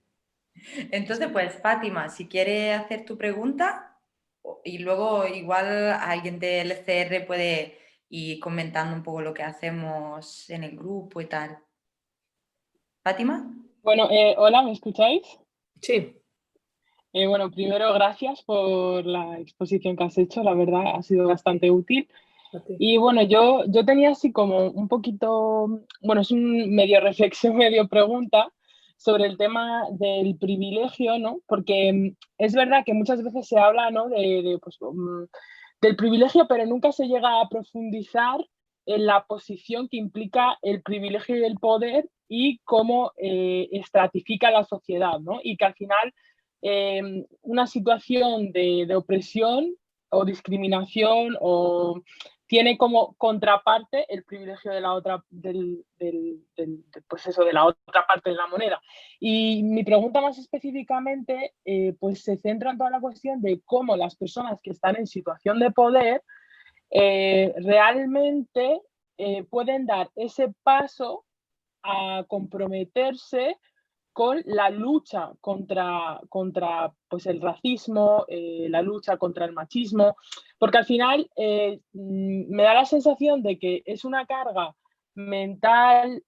Entonces, pues Fátima, si quieres hacer tu pregunta y luego igual alguien del LCR puede ir comentando un poco lo que hacemos en el grupo y tal. ¿Fátima? Bueno, hola, ¿me escucháis? Sí. Bueno, primero, gracias por la exposición que has hecho, la verdad ha sido bastante útil. Y bueno, yo tenía así como un poquito, bueno, es un medio reflexión, medio pregunta sobre el tema del privilegio, ¿no? Porque es verdad que muchas veces se habla, ¿no? Del privilegio, pero nunca se llega a profundizar en la posición que implica el privilegio y el poder y cómo estratifica la sociedad, ¿no? Y que al final una situación de opresión o discriminación o tiene como contraparte el privilegio de la otra, pues eso, de la otra parte de la moneda. Y mi pregunta más específicamente pues se centra en toda la cuestión de cómo las personas que están en situación de poder realmente pueden dar ese paso a comprometerse con la lucha contra pues el racismo, la lucha contra el machismo, porque al final me da la sensación de que es una carga mental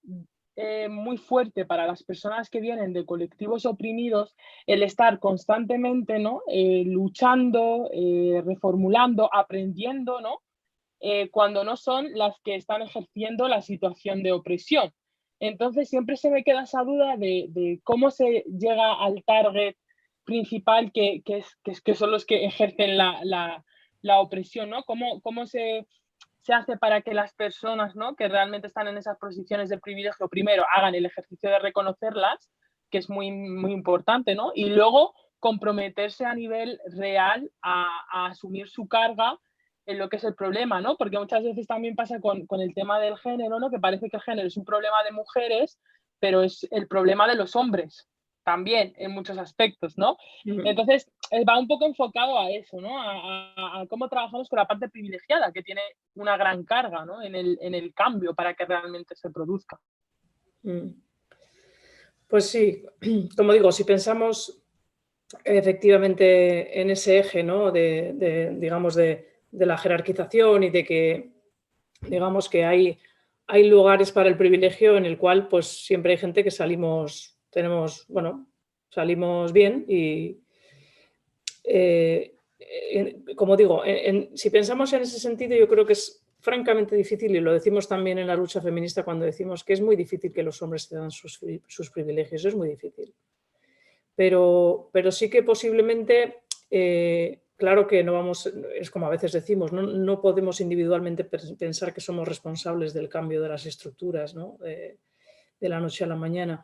muy fuerte para las personas que vienen de colectivos oprimidos el estar constantemente, ¿no? Luchando, reformulando, aprendiendo, ¿no? Cuando no son las que están ejerciendo la situación de opresión. Entonces siempre se me queda esa duda de cómo se llega al target principal que son los que ejercen la opresión, ¿no? ¿Cómo se hace para que las personas, ¿no? Que realmente están en esas posiciones de privilegio primero hagan el ejercicio de reconocerlas, que es muy, muy importante, ¿no? Y luego comprometerse a nivel real a asumir su carga en lo que es el problema, ¿no? Porque muchas veces también pasa con el tema del género, ¿no? Que parece que el género es un problema de mujeres, pero es el problema de los hombres también en muchos aspectos, ¿no? Entonces va un poco enfocado a eso, ¿no? A cómo trabajamos con la parte privilegiada, que tiene una gran carga, ¿no? en el cambio para que realmente se produzca. Pues sí, como digo, si pensamos efectivamente en ese eje, ¿no? Digamos, de la jerarquización y de que, digamos, que hay lugares para el privilegio en el cual pues siempre hay gente que salimos bien y como digo, si pensamos en ese sentido yo creo que es francamente difícil, y lo decimos también en la lucha feminista cuando decimos que es muy difícil que los hombres cedan sus privilegios, es muy difícil. Pero sí que posiblemente, claro que no vamos, es como a veces decimos, no podemos individualmente pensar que somos responsables del cambio de las estructuras, ¿no? de la noche a la mañana.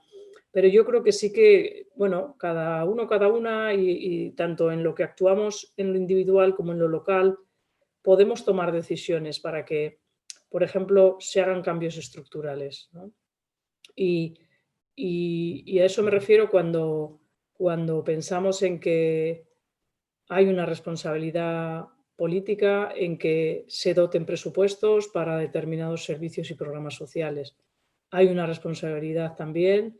Pero yo creo que sí que, bueno, cada uno, cada una, y tanto en lo que actuamos en lo individual como en lo local, podemos tomar decisiones para que, por ejemplo, se hagan cambios estructurales, ¿no? Y a eso me refiero cuando pensamos en que hay una responsabilidad política en que se doten presupuestos para determinados servicios y programas sociales. Hay una responsabilidad también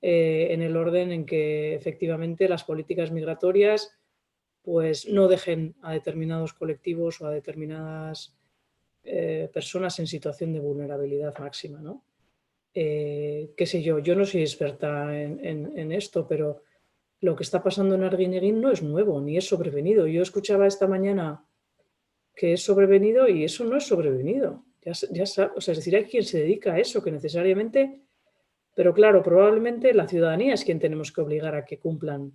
en el orden en que efectivamente las políticas migratorias pues no dejen a determinados colectivos o a determinadas personas en situación de vulnerabilidad máxima, ¿no? Qué sé yo no soy experta en esto, pero lo que está pasando en Arguineguín no es nuevo, ni es sobrevenido. Yo escuchaba esta mañana que es sobrevenido y eso no es sobrevenido. Ya sabe, o sea, es decir, hay quien se dedica a eso, que necesariamente, pero claro, probablemente la ciudadanía es quien tenemos que obligar a que cumplan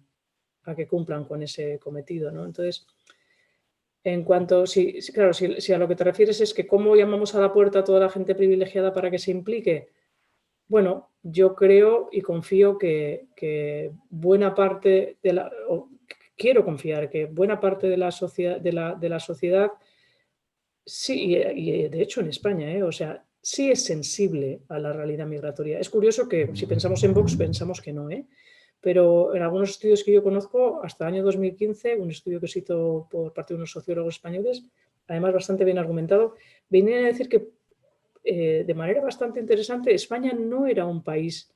con ese cometido, ¿no? Entonces, en cuanto, si a lo que te refieres es que cómo llamamos a la puerta a toda la gente privilegiada para que se implique, bueno, yo creo y confío que buena parte quiero confiar que buena parte de la sociedad, sí, y de hecho en España, o sea, sí es sensible a la realidad migratoria. Es curioso que si pensamos en Vox pensamos que no, pero en algunos estudios que yo conozco, hasta el año 2015, un estudio que se hizo por parte de unos sociólogos españoles, además bastante bien argumentado, venían a decir que de manera bastante interesante, España no era un país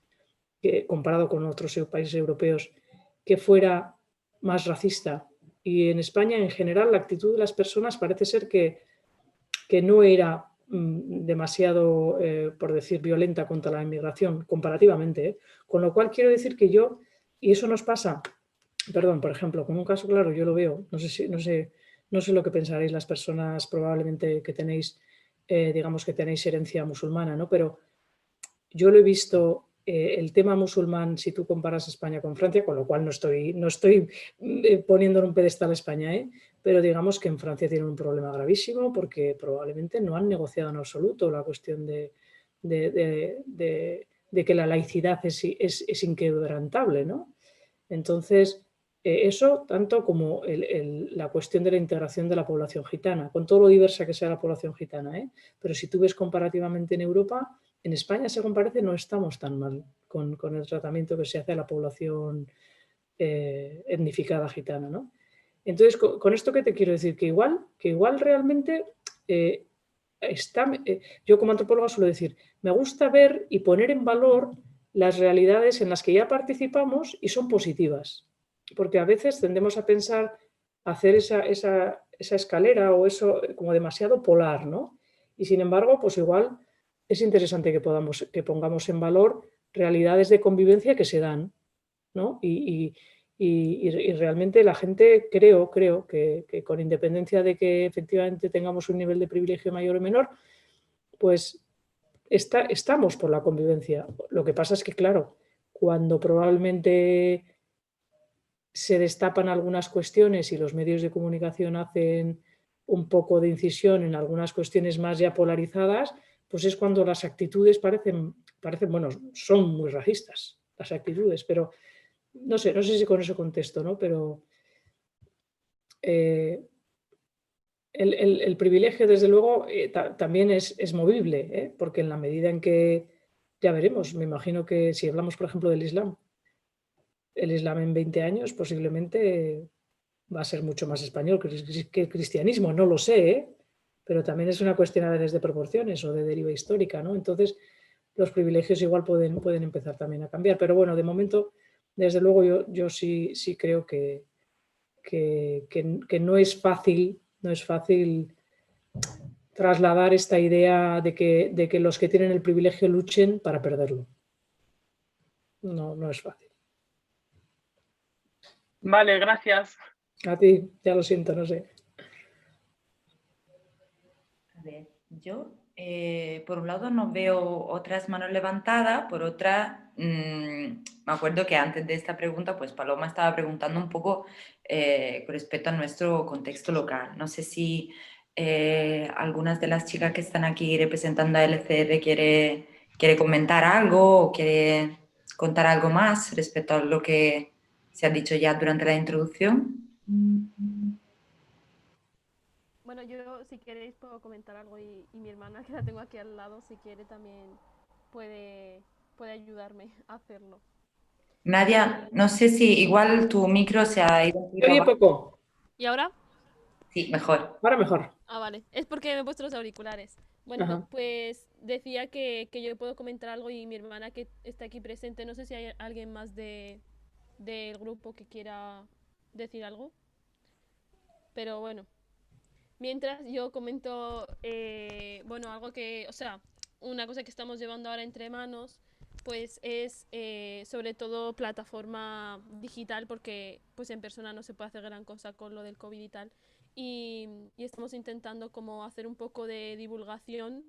que, comparado con otros países europeos, que fuera más racista. Y en España, en general, la actitud de las personas parece ser que no era demasiado, por decir, violenta contra la inmigración, comparativamente. Con lo cual quiero decir que yo, y eso nos pasa, perdón, por ejemplo, con un caso claro, yo lo veo, no sé lo que pensaréis las personas probablemente que tenéis, digamos que tenéis herencia musulmana, ¿no? Pero yo lo he visto, el tema musulmán, si tú comparas España con Francia, con lo cual no estoy poniendo en un pedestal a España, pero digamos que en Francia tienen un problema gravísimo porque probablemente no han negociado en absoluto la cuestión de que la laicidad es inquebrantable, ¿no? Entonces, eso tanto como la cuestión de la integración de la población gitana, con todo lo diversa que sea la población gitana, pero si tú ves comparativamente en Europa, en España, según parece, no estamos tan mal con el tratamiento que se hace a la población etnificada gitana, ¿no? Entonces, con esto, ¿qué te quiero decir? Que igual realmente yo como antropóloga suelo decir, me gusta ver y poner en valor las realidades en las que ya participamos y son positivas, porque a veces tendemos a pensar hacer esa escalera o eso como demasiado polar, ¿no? Y sin embargo, pues igual es interesante que pongamos en valor realidades de convivencia que se dan, ¿no? Y realmente la gente, creo que con independencia de que efectivamente tengamos un nivel de privilegio mayor o menor, pues estamos por la convivencia. Lo que pasa es que, claro, cuando probablemente se destapan algunas cuestiones y los medios de comunicación hacen un poco de incisión en algunas cuestiones más ya polarizadas, pues es cuando las actitudes parecen bueno, son muy racistas las actitudes, pero no sé si con eso contesto, ¿no? Pero el privilegio, desde luego, también es movible, porque en la medida en que, ya veremos, me imagino que si hablamos, por ejemplo, del Islam, el Islam en 20 años posiblemente va a ser mucho más español que el cristianismo, no lo sé, pero también es una cuestión a veces de proporciones o de deriva histórica, ¿no? Entonces, los privilegios igual pueden empezar también a cambiar, pero bueno, de momento, desde luego, yo sí creo que no es fácil trasladar esta idea de que los que tienen el privilegio luchen para perderlo. No es fácil. Vale, gracias. A ti, ya lo siento, no sé. A ver, yo por un lado no veo otras manos levantadas, por otra, me acuerdo que antes de esta pregunta, pues Paloma estaba preguntando un poco con respecto a nuestro contexto local. No sé si algunas de las chicas que están aquí representando a LCR quiere comentar algo o quiere contar algo más respecto a lo que se ha dicho ya durante la introducción. Bueno, yo si queréis puedo comentar algo y mi hermana que la tengo aquí al lado, si quiere también puede ayudarme a hacerlo. Nadia, no sé si igual tu micro se ha ido un poquito Oye, abajo. poco. ¿Y ahora? Sí, mejor. Ahora mejor. Ah, vale. Es porque me he puesto los auriculares. Bueno, Ajá. pues decía que yo puedo comentar algo y mi hermana que está aquí presente, no sé si hay alguien más del grupo que quiera decir algo. Pero bueno, mientras yo comento, bueno, algo que, o sea, una cosa que estamos llevando ahora entre manos, pues es sobre todo plataforma digital, porque pues en persona no se puede hacer gran cosa con lo del COVID y tal. Y estamos intentando como hacer un poco de divulgación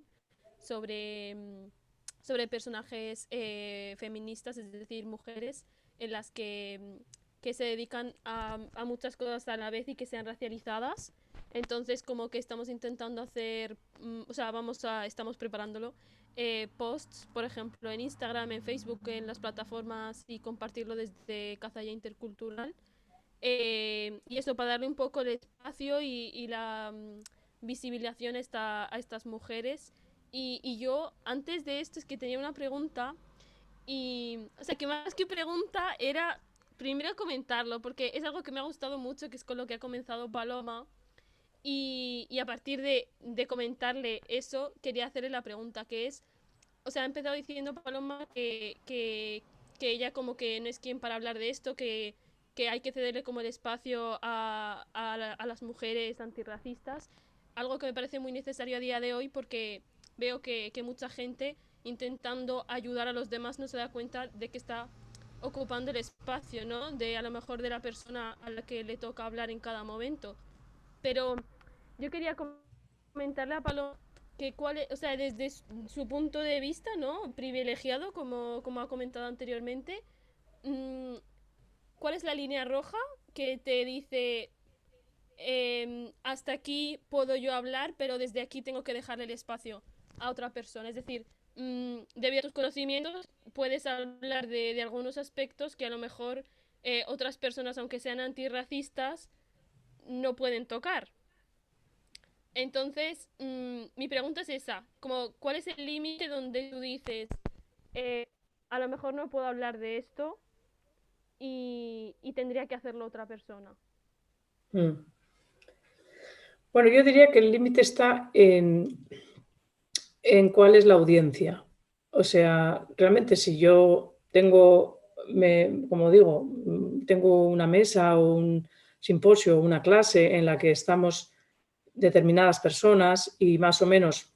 sobre, sobre personajes feministas, es decir, mujeres en las que se dedican a muchas cosas a la vez y que sean racializadas. Entonces, como que estamos intentando hacer, o sea, estamos preparándolo, posts, por ejemplo, en Instagram, en Facebook, en las plataformas y compartirlo desde Cazalla Intercultural. y eso, para darle un poco el espacio y la visibilización a estas mujeres. Y yo, antes de esto, es que tenía una pregunta, o sea, que más que pregunta era primero comentarlo, porque es algo que me ha gustado mucho, que es con lo que ha comenzado Paloma. Y a partir de comentarle eso, quería hacerle la pregunta, que es, o sea, ha empezado diciendo Paloma que ella como que no es quien para hablar de esto, que hay que cederle como el espacio a las mujeres antirracistas, algo que me parece muy necesario a día de hoy, porque veo que mucha gente intentando ayudar a los demás no se da cuenta de que está ocupando el espacio, ¿no? De a lo mejor de la persona a la que le toca hablar en cada momento. Pero yo quería comentarle a Paloma que o sea, desde su punto de vista, ¿no? Privilegiado, como ha comentado anteriormente, ¿cuál es la línea roja que te dice hasta aquí puedo yo hablar, pero desde aquí tengo que dejarle el espacio a otra persona? Es decir, debido a tus conocimientos puedes hablar de algunos aspectos que a lo mejor otras personas, aunque sean antirracistas, no pueden tocar. Entonces, mi pregunta es esa, como, ¿cuál es el límite donde tú dices, a lo mejor no puedo hablar de esto y tendría que hacerlo otra persona? Bueno, yo diría que el límite está en cuál es la audiencia. O sea, realmente si yo tengo, como digo, tengo una mesa o un simposio, una clase en la que estamos determinadas personas y más o menos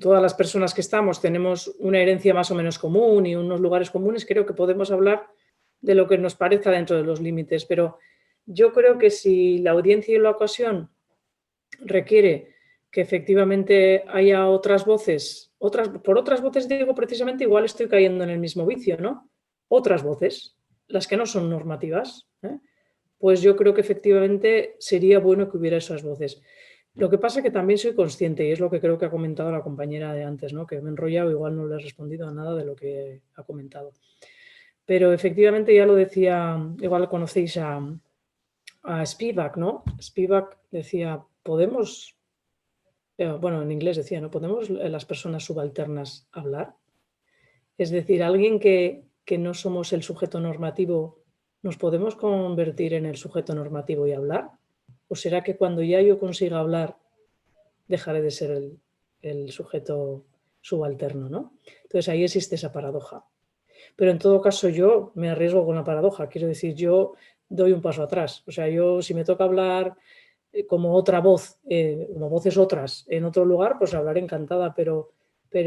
todas las personas que estamos tenemos una herencia más o menos común y unos lugares comunes, creo que podemos hablar de lo que nos parezca dentro de los límites. Pero yo creo que si la audiencia y la ocasión requiere que efectivamente haya otras voces, por otras voces digo precisamente, igual estoy cayendo en el mismo vicio, ¿no? Otras voces, las que no son normativas, pues yo creo que efectivamente sería bueno que hubiera esas voces. Lo que pasa es que también soy consciente, y es lo que creo que ha comentado la compañera de antes, ¿no? Que me he enrollado, igual no le he respondido a nada de lo que ha comentado. Pero efectivamente ya lo decía, igual conocéis a Spivak, ¿no? Spivak decía, podemos, bueno, en inglés decía, ¿no? ¿Podemos las personas subalternas hablar? Es decir, alguien que no somos el sujeto normativo, ¿nos podemos convertir en el sujeto normativo y hablar? ¿O será que cuando ya yo consiga hablar, dejaré de ser el sujeto subalterno, ¿no? Entonces ahí existe esa paradoja. Pero en todo caso yo me arriesgo con la paradoja. Quiero decir, yo doy un paso atrás. O sea, yo si me toca hablar como otra voz, como voces otras en otro lugar, pues hablaré encantada. Pero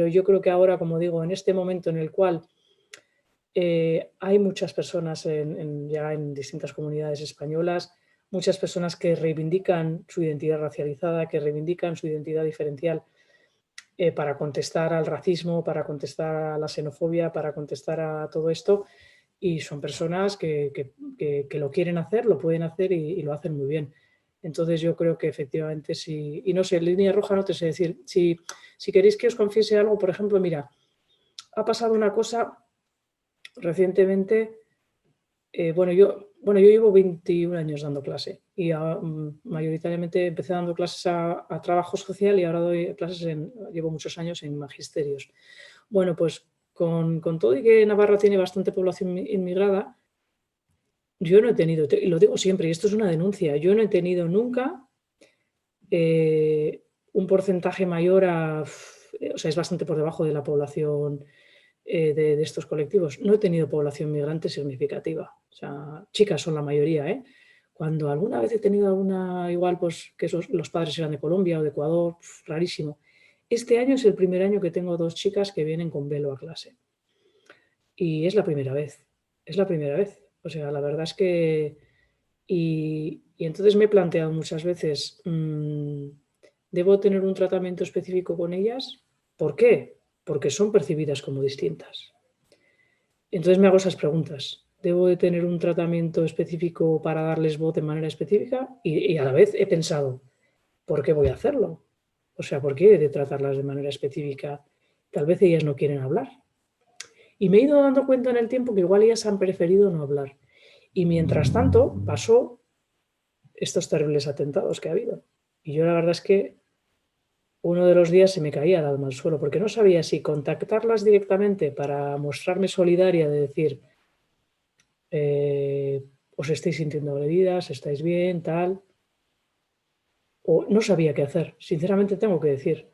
yo creo que ahora, como digo, en este momento en el cual hay muchas personas ya en distintas comunidades españolas, muchas personas que reivindican su identidad racializada, que reivindican su identidad diferencial para contestar al racismo, para contestar a la xenofobia, para contestar a todo esto, y son personas que lo quieren hacer, lo pueden hacer y lo hacen muy bien. Entonces yo creo que efectivamente y no sé, línea roja no te sé decir, si queréis que os confiese algo, por ejemplo, mira, ha pasado una cosa recientemente. Bueno, yo llevo 21 años dando clase y mayoritariamente empecé dando clases a trabajo social y ahora doy clases llevo muchos años en magisterios. Bueno, pues con todo y que Navarra tiene bastante población inmigrada, yo no he tenido, y lo digo siempre, y esto es una denuncia, yo no he tenido nunca un porcentaje mayor o sea, es bastante por debajo de la población de estos colectivos. No he tenido población migrante significativa. O sea, chicas son la mayoría, Cuando alguna vez he tenido alguna, igual pues que los padres eran de Colombia o de Ecuador, rarísimo. Este año es el primer año que tengo 2 chicas que vienen con velo a clase. Y es la primera vez. O sea, la verdad es que... Y entonces me he planteado muchas veces, ¿debo tener un tratamiento específico con ellas? ¿Por qué? Porque son percibidas como distintas. Entonces me hago esas preguntas. ¿Debo de tener un tratamiento específico para darles voz de manera específica? Y a la vez he pensado, ¿por qué voy a hacerlo? O sea, ¿por qué he de tratarlas de manera específica? Tal vez ellas no quieren hablar. Y me he ido dando cuenta en el tiempo que igual ellas han preferido no hablar. Y mientras tanto pasó estos terribles atentados que ha habido. Y yo la verdad es que uno de los días se me caía el alma al suelo, porque no sabía si contactarlas directamente para mostrarme solidaria, de decir, os estáis sintiendo agredidas, estáis bien, tal, o no sabía qué hacer. Sinceramente tengo que decir,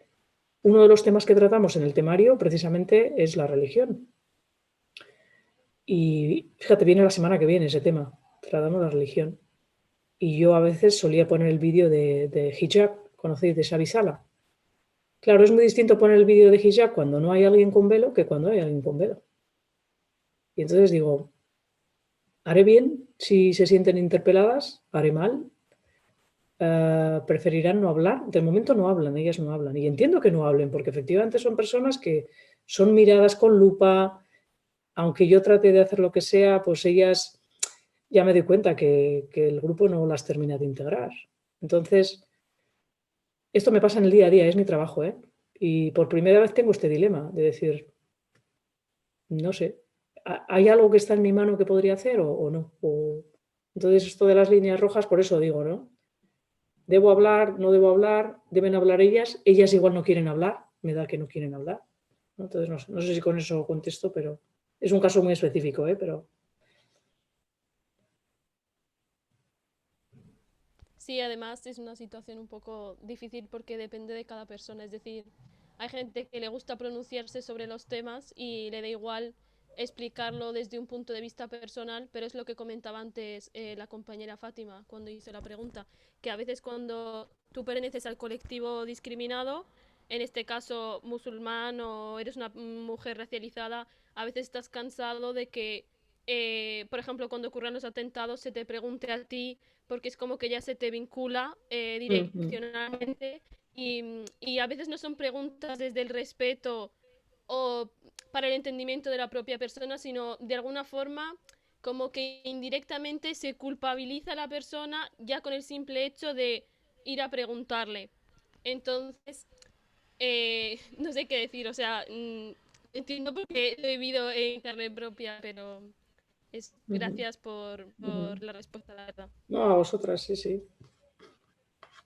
uno de los temas que tratamos en el temario precisamente es la religión. Y fíjate, viene la semana que viene ese tema, tratamos la religión. Y yo a veces solía poner el vídeo de hijab, ¿conocéis? De Xavi Sala. Claro, es muy distinto poner el vídeo de hijab cuando no hay alguien con velo que cuando hay alguien con velo. Y entonces digo, ¿haré bien si se sienten interpeladas? ¿Haré mal? ¿Preferirán no hablar? De momento no hablan, ellas no hablan. Y entiendo que no hablen, porque efectivamente son personas que son miradas con lupa. Aunque yo trate de hacer lo que sea, pues ellas ya me doy cuenta que el grupo no las termina de integrar. Entonces, esto me pasa en el día a día, es mi trabajo, ¿eh? Y por primera vez tengo este dilema de decir, no sé, ¿hay algo que está en mi mano que podría hacer o no? Entonces, esto de las líneas rojas, por eso digo, ¿no? ¿Debo hablar? ¿No debo hablar? ¿Deben hablar ellas? Ellas igual no quieren hablar, me da que no quieren hablar, ¿no? Entonces, no sé si con eso contesto, pero es un caso muy específico, ¿eh? Pero... Sí, además es una situación un poco difícil porque depende de cada persona. Es decir, hay gente que le gusta pronunciarse sobre los temas y le da igual explicarlo desde un punto de vista personal, pero es lo que comentaba antes la compañera Fátima cuando hizo la pregunta, que a veces cuando tú perteneces al colectivo discriminado, en este caso musulmán o eres una mujer racializada, a veces estás cansado de que, por ejemplo, cuando ocurran los atentados se te pregunte a ti porque es como que ya se te vincula direccionalmente y a veces no son preguntas desde el respeto o para el entendimiento de la propia persona, sino de alguna forma como que indirectamente se culpabiliza a la persona ya con el simple hecho de ir a preguntarle. Entonces, no sé qué decir, o sea, entiendo porque lo he vivido en carne propia, pero gracias por la respuesta, la verdad. No, a vosotras, sí, sí.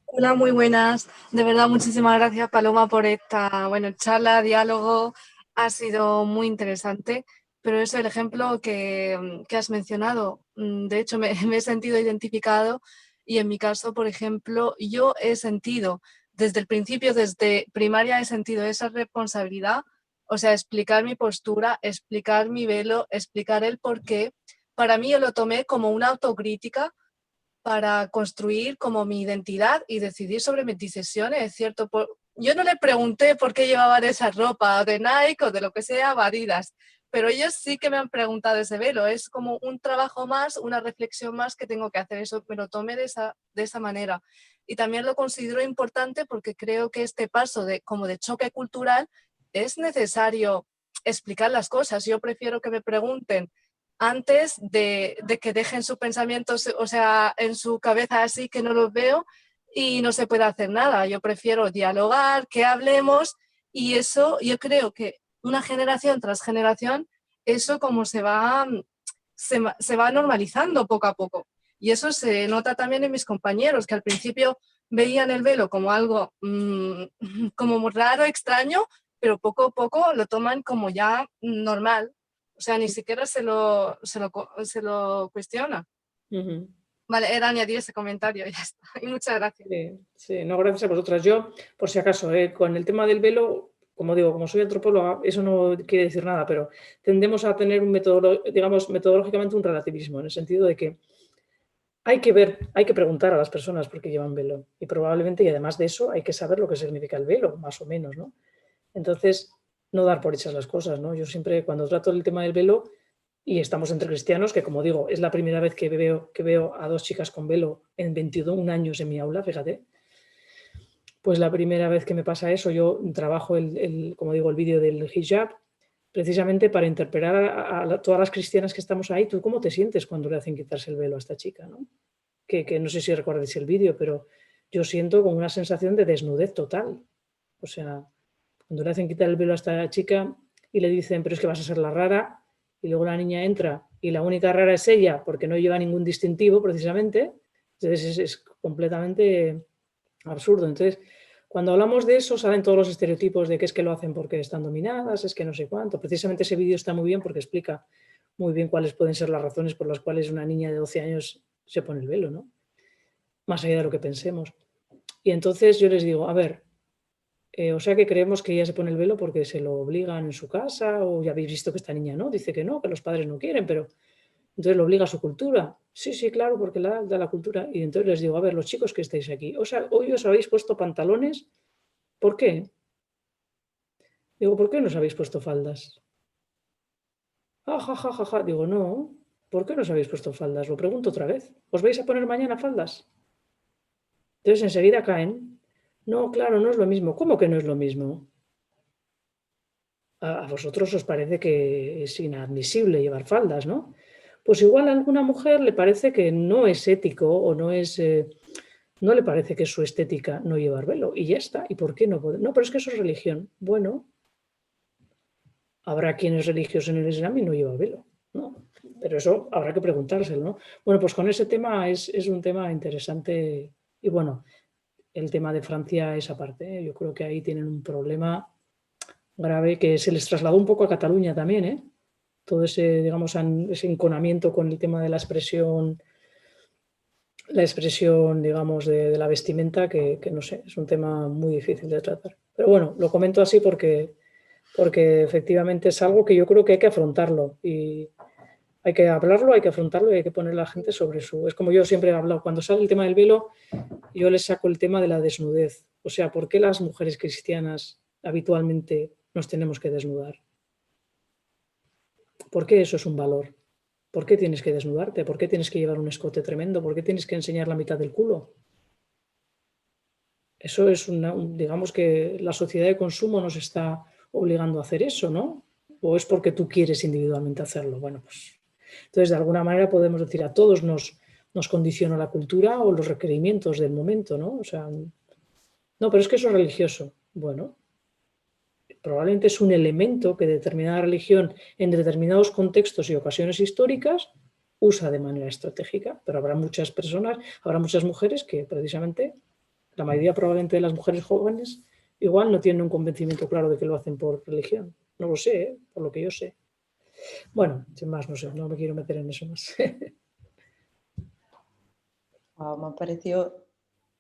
Hola, muy buenas. De verdad, muchísimas gracias, Paloma, por esta charla, diálogo. Ha sido muy interesante, pero es el ejemplo que has mencionado. De hecho, me he sentido identificado y en mi caso, por ejemplo, yo he sentido desde el principio, desde primaria, he sentido esa responsabilidad, o sea, explicar mi postura, explicar mi velo, explicar el por qué. Para mí yo lo tomé como una autocrítica para construir como mi identidad y decidir sobre mis decisiones, es cierto. Yo no le pregunté por qué llevaban esa ropa de Nike o de lo que sea, Adidas, pero ellos sí que me han preguntado ese velo. Es como un trabajo más, una reflexión más que tengo que hacer. Eso me lo tomé de esa manera. Y también lo considero importante porque creo que este paso como de choque cultural es necesario explicar las cosas. Yo prefiero que me pregunten antes de que dejen sus pensamientos, o sea, en su cabeza así que no los veo y no se puede hacer nada. Yo prefiero dialogar, que hablemos, y eso yo creo que una generación tras generación, eso como se va normalizando poco a poco. Y eso se nota también en mis compañeros, que al principio veían el velo como algo como muy raro, extraño, pero poco a poco lo toman como ya normal. O sea, ni siquiera se lo cuestiona. Vale, era añadir ese comentario, ya está. Y muchas gracias. Sí, no, gracias a vosotras. Yo, por si acaso, con el tema del velo, como digo, como soy antropóloga, eso no quiere decir nada, pero tendemos a tener un método, digamos, metodológicamente un relativismo, en el sentido de que hay que preguntar a las personas por qué llevan velo. Y probablemente, y además de eso, hay que saber lo que significa el velo, más o menos, ¿no? Entonces, no dar por hechas las cosas, ¿no? Yo siempre, cuando trato el tema del velo, y estamos entre cristianos, que como digo, es la primera vez que veo a dos chicas con velo en 21 años en mi aula, fíjate, pues la primera vez que me pasa eso, yo trabajo como digo, el vídeo del hijab, precisamente para interpelar a todas las cristianas que estamos ahí. ¿Tú cómo te sientes cuando le hacen quitarse el velo a esta chica, ¿no? Que no sé si recordáis el vídeo, pero yo siento como una sensación de desnudez total. O sea, cuando le hacen quitar el velo a esta chica y le dicen, pero es que vas a ser la rara, y luego la niña entra y la única rara es ella porque no lleva ningún distintivo precisamente, entonces es completamente absurdo. Entonces, cuando hablamos de eso salen todos los estereotipos de que es que lo hacen porque están dominadas, es que no sé cuánto. Precisamente ese vídeo está muy bien porque explica muy bien cuáles pueden ser las razones por las cuales una niña de 12 años se pone el velo, ¿no? Más allá de lo que pensemos. Y entonces yo les digo, a ver, o sea que creemos que ella se pone el velo porque se lo obligan en su casa, o ya habéis visto que esta niña no, dice que no, que los padres no quieren, pero entonces lo obliga a su cultura. Sí, sí, claro, porque da la cultura. Y entonces les digo, a ver, los chicos que estáis aquí, hoy os habéis puesto pantalones, ¿por qué? Digo, ¿por qué no os habéis puesto faldas? Ja, ja, ja, ja, ja. Digo, no, ¿por qué no os habéis puesto faldas? Lo pregunto otra vez. ¿Os vais a poner mañana faldas? Entonces enseguida caen. No, claro, no es lo mismo. ¿Cómo que no es lo mismo? A vosotros os parece que es inadmisible llevar faldas, ¿no? Pues igual a alguna mujer le parece que no es ético o no es... no le parece que es su estética no llevar velo y ya está. ¿Y por qué no puede? No, pero es que eso es religión. Bueno, habrá quien es religioso en el Islam y no lleva velo, ¿no? Pero eso habrá que preguntárselo, ¿no? Bueno, pues con ese tema es un tema interesante y bueno, el tema de Francia es aparte, ¿eh? Yo creo que ahí tienen un problema grave que se les trasladó un poco a Cataluña también, ¿eh? Todo ese, digamos, ese enconamiento con el tema de la expresión, digamos, de la vestimenta, que no sé, es un tema muy difícil de tratar. Pero bueno, lo comento así porque efectivamente es algo que yo creo que hay que afrontarlo y hay que hablarlo, hay que afrontarlo y hay que poner a la gente sobre su... Es como yo siempre he hablado, cuando sale el tema del velo, yo les saco el tema de la desnudez. O sea, ¿por qué las mujeres cristianas habitualmente nos tenemos que desnudar? ¿Por qué eso es un valor? ¿Por qué tienes que desnudarte? ¿Por qué tienes que llevar un escote tremendo? ¿Por qué tienes que enseñar la mitad del culo? Eso es digamos que la sociedad de consumo nos está obligando a hacer eso, ¿no? ¿O es porque tú quieres individualmente hacerlo? Bueno, pues entonces de alguna manera podemos decir a todos nos condiciona la cultura o los requerimientos del momento, ¿no? O sea, no, pero es que eso es religioso. Bueno, probablemente es un elemento que determinada religión en determinados contextos y ocasiones históricas usa de manera estratégica, pero habrá muchas personas, habrá muchas mujeres que precisamente, la mayoría probablemente de las mujeres jóvenes, igual no tienen un convencimiento claro de que lo hacen por religión. No lo sé, ¿eh? Por lo que yo sé. Bueno, sin más, no sé, no me quiero meter en eso más. Wow, me ha parecido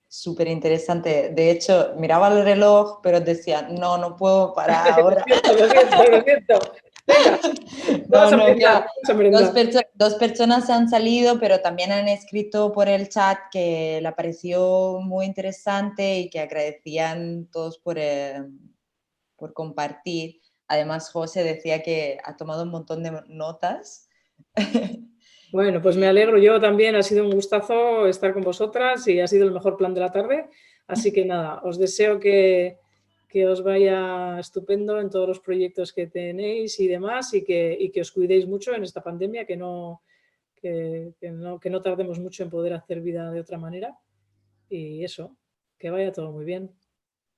súper interesante. De hecho, miraba el reloj, pero decía, no puedo parar ahora. Lo siento. Venga, dos personas han salido, pero también han escrito por el chat que le pareció muy interesante y que agradecían todos por compartir. Además, José decía que ha tomado un montón de notas. Bueno, pues me alegro. Yo también, ha sido un gustazo estar con vosotras y ha sido el mejor plan de la tarde. Así que nada, os deseo que os vaya estupendo en todos los proyectos que tenéis y demás y que os cuidéis mucho en esta pandemia, que no tardemos mucho en poder hacer vida de otra manera. Y eso, que vaya todo muy bien.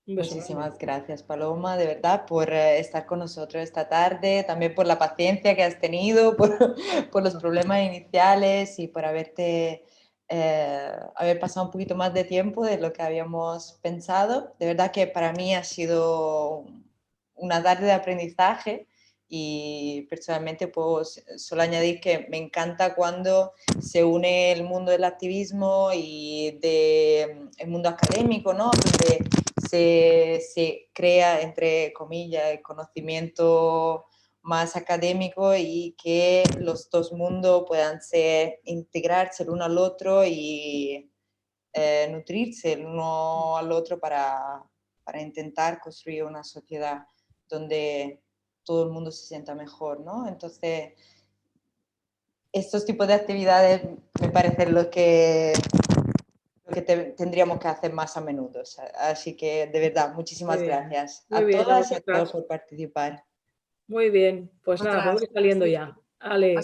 Un beso. Muchísimas gracias, Paloma, de verdad, por estar con nosotros esta tarde, también por la paciencia que has tenido, por los problemas iniciales y por haber pasado un poquito más de tiempo de lo que habíamos pensado. De verdad que para mí ha sido una tarde de aprendizaje y personalmente puedo solo añadir que me encanta cuando se une el mundo del activismo y el mundo académico, ¿no? Donde se crea, entre comillas, el conocimiento más académico y que los dos mundos puedan integrarse el uno al otro y nutrirse el uno al otro para intentar construir una sociedad donde todo el mundo se sienta mejor, ¿no? Entonces, estos tipos de actividades me parecen lo que tendríamos que hacer más a menudo. Así que, de verdad, muchísimas gracias a todas y a todos por participar. Muy bien, pues nada, vamos saliendo ya. Ale.